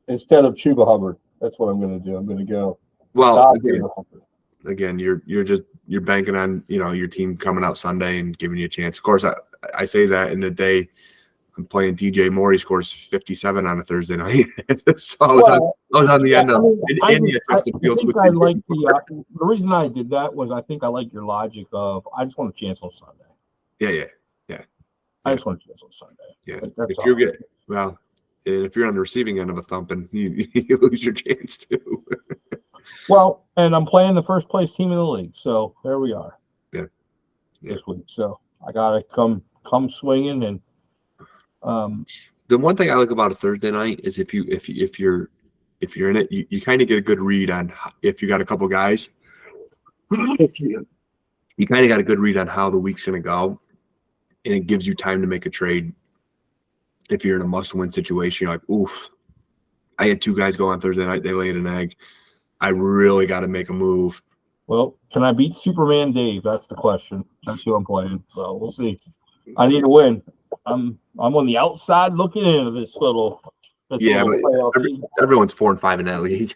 [SPEAKER 1] Instead of Chuba Hubbard, that's what I'm gonna do. I'm gonna go.
[SPEAKER 2] Well, again, you're banking on your team coming out Sunday and giving you a chance. Of course, I say that in the day I'm playing DJ Moore. He scores 57 on a Thursday night, so I was on the end of India.
[SPEAKER 1] I think I like the reason I did that was I think I like your logic of I just want a chance on Sunday.
[SPEAKER 2] Yeah.
[SPEAKER 1] I just want a chance on Sunday.
[SPEAKER 2] Yeah, if you're good, well, and if you're on the receiving end of a thumping, you lose your chance too.
[SPEAKER 1] Well, and I'm playing the first place team in the league, so there we are.
[SPEAKER 2] Yeah.
[SPEAKER 1] This week, so I gotta come swinging and.
[SPEAKER 2] The one thing I like about a Thursday night is if you're in it, you kind of get a good read on if you got a couple guys. You kind of got a good read on how the week's going to go, and it gives you time to make a trade. If you're in a must-win situation, you're like, oof, I had 2 guys go on Thursday night. They laid an egg. I really got to make a move.
[SPEAKER 1] Well, can I beat Superman Dave? That's the question. That's who I'm playing. So we'll see. I need to win. I'm on the outside looking into this little
[SPEAKER 2] Yeah, but
[SPEAKER 1] playoff team.
[SPEAKER 2] everyone's 4-5 in that league.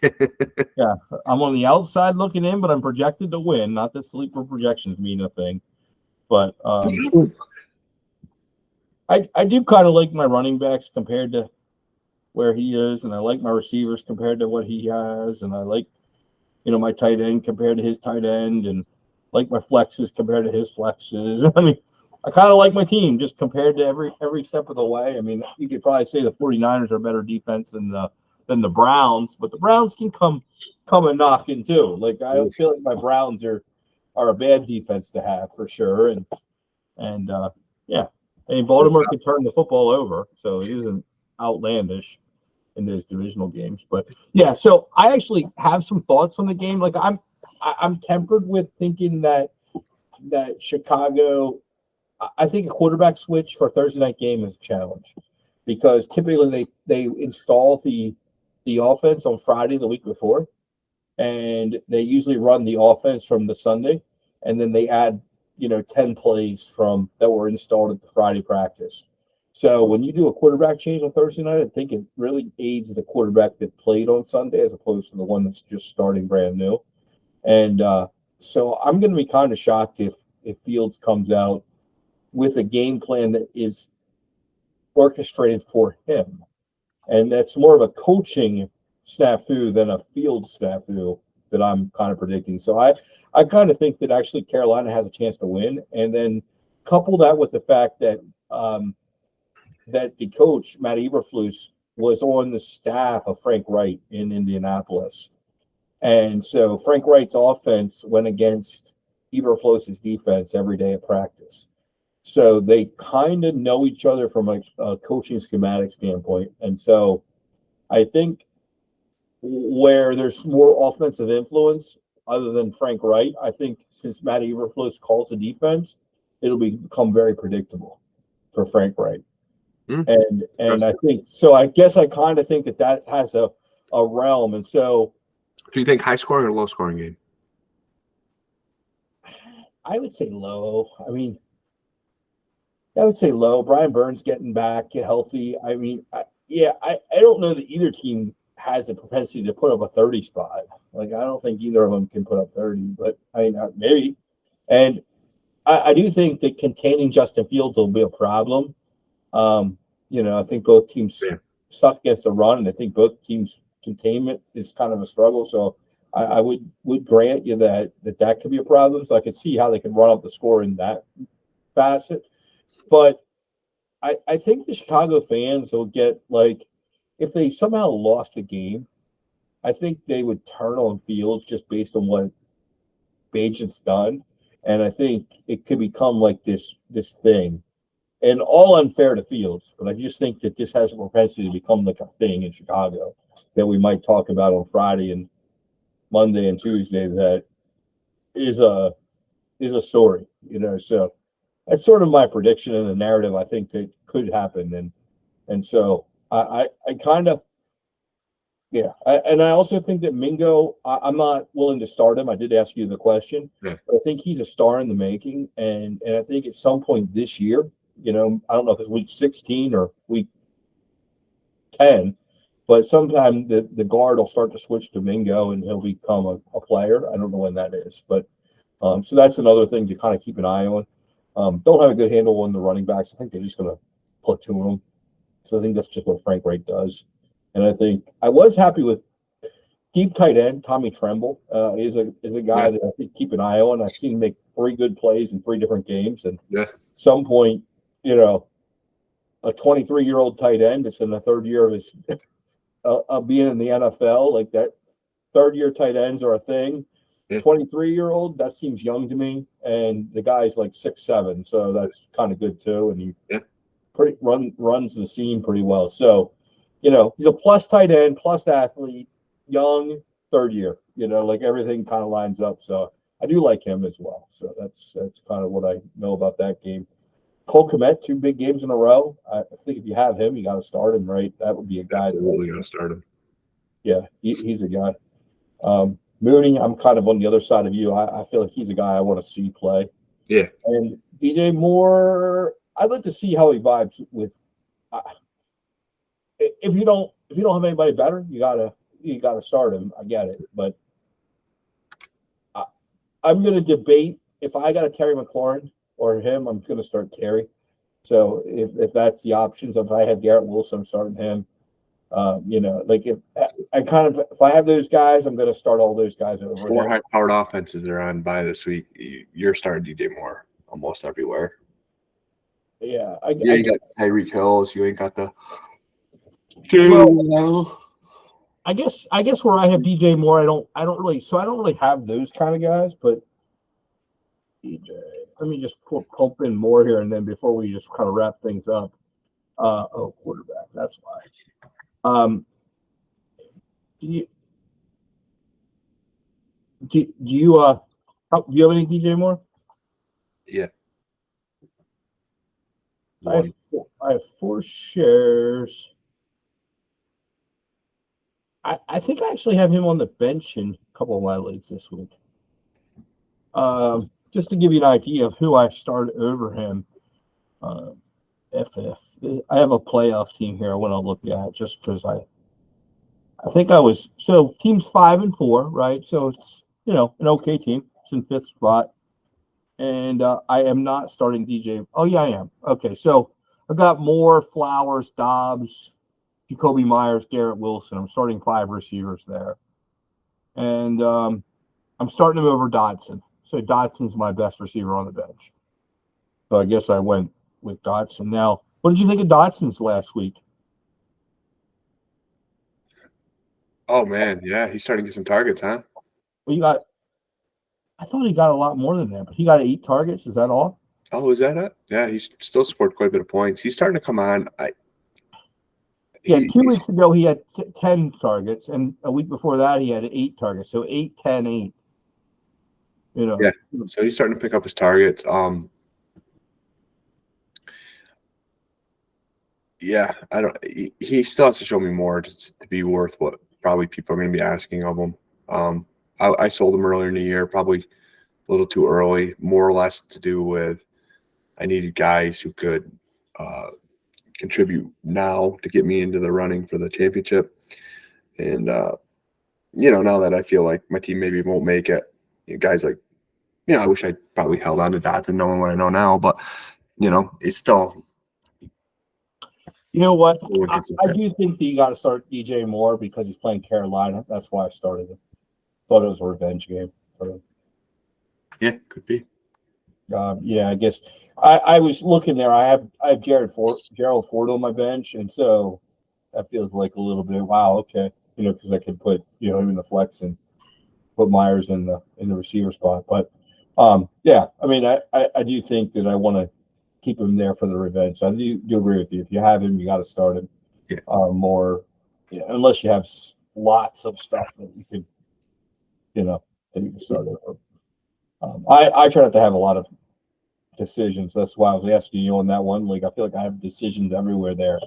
[SPEAKER 1] Yeah, I'm on the outside looking in, but I'm projected to win. Not that sleeper projections mean a thing, but I do kind of like my running backs compared to where he is, and I like my receivers compared to what he has, and I like my tight end compared to his tight end, and like my flexes compared to his flexes. I mean, I kind of like my team just compared to every step of the way. I mean, you could probably say the 49ers are better defense than the Browns, but the Browns can come and knocking too. Like I don't feel like my Browns are a bad defense to have for sure, and yeah, I mean Baltimore could turn the football over, so it isn't outlandish in those divisional games. But yeah, so I actually have some thoughts on the game. Like I'm tempered with thinking that Chicago. I think a quarterback switch for a Thursday night game is a challenge because typically they install the offense on Friday the week before, and they usually run the offense from the Sunday, and then they add 10 plays from that were installed at the Friday practice. So when you do a quarterback change on Thursday night, I think it really aids the quarterback that played on Sunday as opposed to the one that's just starting brand new. And so I'm going to be kind of shocked if Fields comes out with a game plan that is orchestrated for him. And that's more of a coaching snafu than a field snafu that I'm kind of predicting. So I kind of think that actually Carolina has a chance to win. And then couple that with the fact that that the coach, Matt Eberflus, was on the staff of Frank Wright in Indianapolis. And so Frank Wright's offense went against Eberflus's defense every day at practice. So they kind of know each other from a coaching schematic standpoint. And so I think where there's more offensive influence other than Frank Wright, I think since Matt Eberflus calls the defense, it'll become very predictable for Frank Wright. And I think so. I guess I kind of think that has a realm. And so,
[SPEAKER 2] do you think high scoring or low scoring game?
[SPEAKER 1] I would say low. I mean, I would say low. Brian Burns getting back, get healthy. I mean, I don't know that either team has a propensity to put up a 30 spot. Like, I don't think either of them can put up 30, but I mean, maybe. And I do think that containing Justin Fields will be a problem. I think both teams suck against the run, and I think both teams' containment is kind of a struggle. So I would grant you that could be a problem. So I could see how they could run up the score in that facet. But I think the Chicago fans will get, like, if they somehow lost the game, I think they would turn on Fields just based on what Bagent's done. And I think it could become like this thing. And all unfair to Fields, but I just think that this has a propensity to become like a thing in Chicago that we might talk about on Friday and Monday and Tuesday that is a story, So that's sort of my prediction and the narrative I think that could happen. And so I kind of, and I also think that Mingo, I'm not willing to start him. I did ask you the question.
[SPEAKER 2] Yeah.
[SPEAKER 1] But I think he's a star in the making. And I think at some point this year, I don't know if it's week 16 or week 10, but sometime the guard will start to switch to Mingo and he'll become a player. I don't know when that is, but so that's another thing to kind of keep an eye on. Don't have a good handle on the running backs. I think they're just going to platoon them. So I think that's just what Frank Wright does. And I think I was happy with deep tight end. Tommy Tremble is a guy that I think keep an eye on. I've seen him make 3 good plays in 3 different games. And at some point, a 23-year-old tight end that's in the 3rd year of his being in the NFL, like that 3rd-year tight ends are a thing. 23-year-old, that seems young to me. And the guy's like 6'7", so that's kind of good too. And he runs the seam pretty well. So, he's a plus tight end, plus athlete, young, 3rd year. Like everything kind of lines up. So I do like him as well. So that's kind of what I know about that game. Cole Kmet, 2 big games in a row. I think if you have him, you got to start him, right? That would be a guy.
[SPEAKER 2] Absolutely got to start him.
[SPEAKER 1] Yeah, he's a guy. Mooney, I'm kind of on the other side of you. I feel like he's a guy I want to see play.
[SPEAKER 2] Yeah.
[SPEAKER 1] And DJ Moore, I'd like to see how he vibes with. If you don't have anybody better, you gotta start him. I get it, but I'm gonna debate if I got a Terry McLaurin or him. I'm gonna start Terry. So if that's the options, if I have Garrett Wilson, I'm starting him. Like if I have those guys, I'm going to start all those guys over.
[SPEAKER 2] Four high-powered offenses are on by this week. You're starting DJ Moore almost everywhere.
[SPEAKER 1] Yeah,
[SPEAKER 2] you ain't got Tyreek Hills. You ain't got the.
[SPEAKER 1] Well, I guess where I have DJ Moore, I don't really have those kind of guys. But DJ, let me just pump in more here, and then before we just kind of wrap things up. Quarterback. That's why. Do you have any DJ Moore?
[SPEAKER 2] Yeah.
[SPEAKER 1] I have 4 shares. I think I actually have him on the bench in a couple of my leagues this week. Just to give you an idea of who I started over him. I have a playoff team here I want to look at just because I think team's 5-4, right? So it's an okay team. It's in 5th spot. And I am not starting DJ. Oh yeah, I am. Okay, so I've got Moore, Flowers, Dobbs, Jacoby Myers, Garrett Wilson. I'm starting 5 receivers there. And I'm starting him over Dodson. So Dodson's my best receiver on the bench. So I guess I went with Dodson. Now, what did you think of Dodson's last week?
[SPEAKER 2] Oh man, yeah, he's starting to get some targets, huh?
[SPEAKER 1] Well, I thought he got a lot more than that, but he got 8 targets. Is that all?
[SPEAKER 2] Oh, is that it? Yeah, he's still scored quite a bit of points. He's starting to come on.
[SPEAKER 1] 2 weeks ago he had 10 targets, and a week before that he had 8 targets. So 8, 10, 8.
[SPEAKER 2] Yeah. So he's starting to pick up his targets. Yeah, I don't. He still has to show me more to be worth what probably people are going to be asking of him. I sold him earlier in the year, probably a little too early, more or less to do with I needed guys who could contribute now to get me into the running for the championship. And, now that I feel like my team maybe won't make it, guys like, I wish I'd probably held on to Dodson knowing what I know now, but, it's still.
[SPEAKER 1] You know what? I do think that you got to start DJ Moore because he's playing Carolina. That's why I started him. Thought it was a revenge game for him.
[SPEAKER 2] Yeah, could be.
[SPEAKER 1] Yeah, I guess I was looking there. I have Gerald Ford on my bench, and so that feels like a little bit wow. Okay, because I could put him in the flex and put Myers in the receiver spot. But yeah, I mean, I do think that I want to keep him there for the revenge. So I do agree with you. If you have him, you got to start him.
[SPEAKER 2] Yeah.
[SPEAKER 1] Unless you have lots of stuff that you could, that you can start over. I try not to have a lot of decisions. That's why I was asking you on that one league. I feel like I have decisions everywhere there,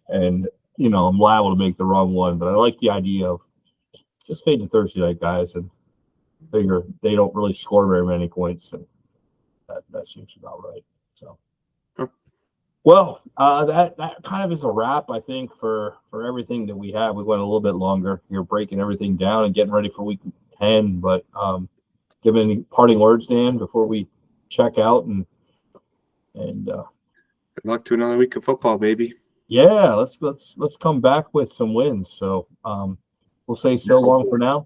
[SPEAKER 1] and I'm liable to make the wrong one. But I like the idea of just fade the Thursday night guys and figure they don't really score very many points, and that seems about right. So. Well, that kind of is a wrap, I think, for everything that we have. We went a little bit longer. You're breaking everything down and getting ready for week 10. But give any parting words, Dan, before we check out and
[SPEAKER 2] good luck to another week of football, baby.
[SPEAKER 1] Yeah, let's come back with some wins. So we'll say so long for now.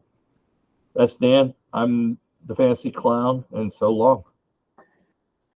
[SPEAKER 1] That's Dan. I'm the fantasy clown, and so long.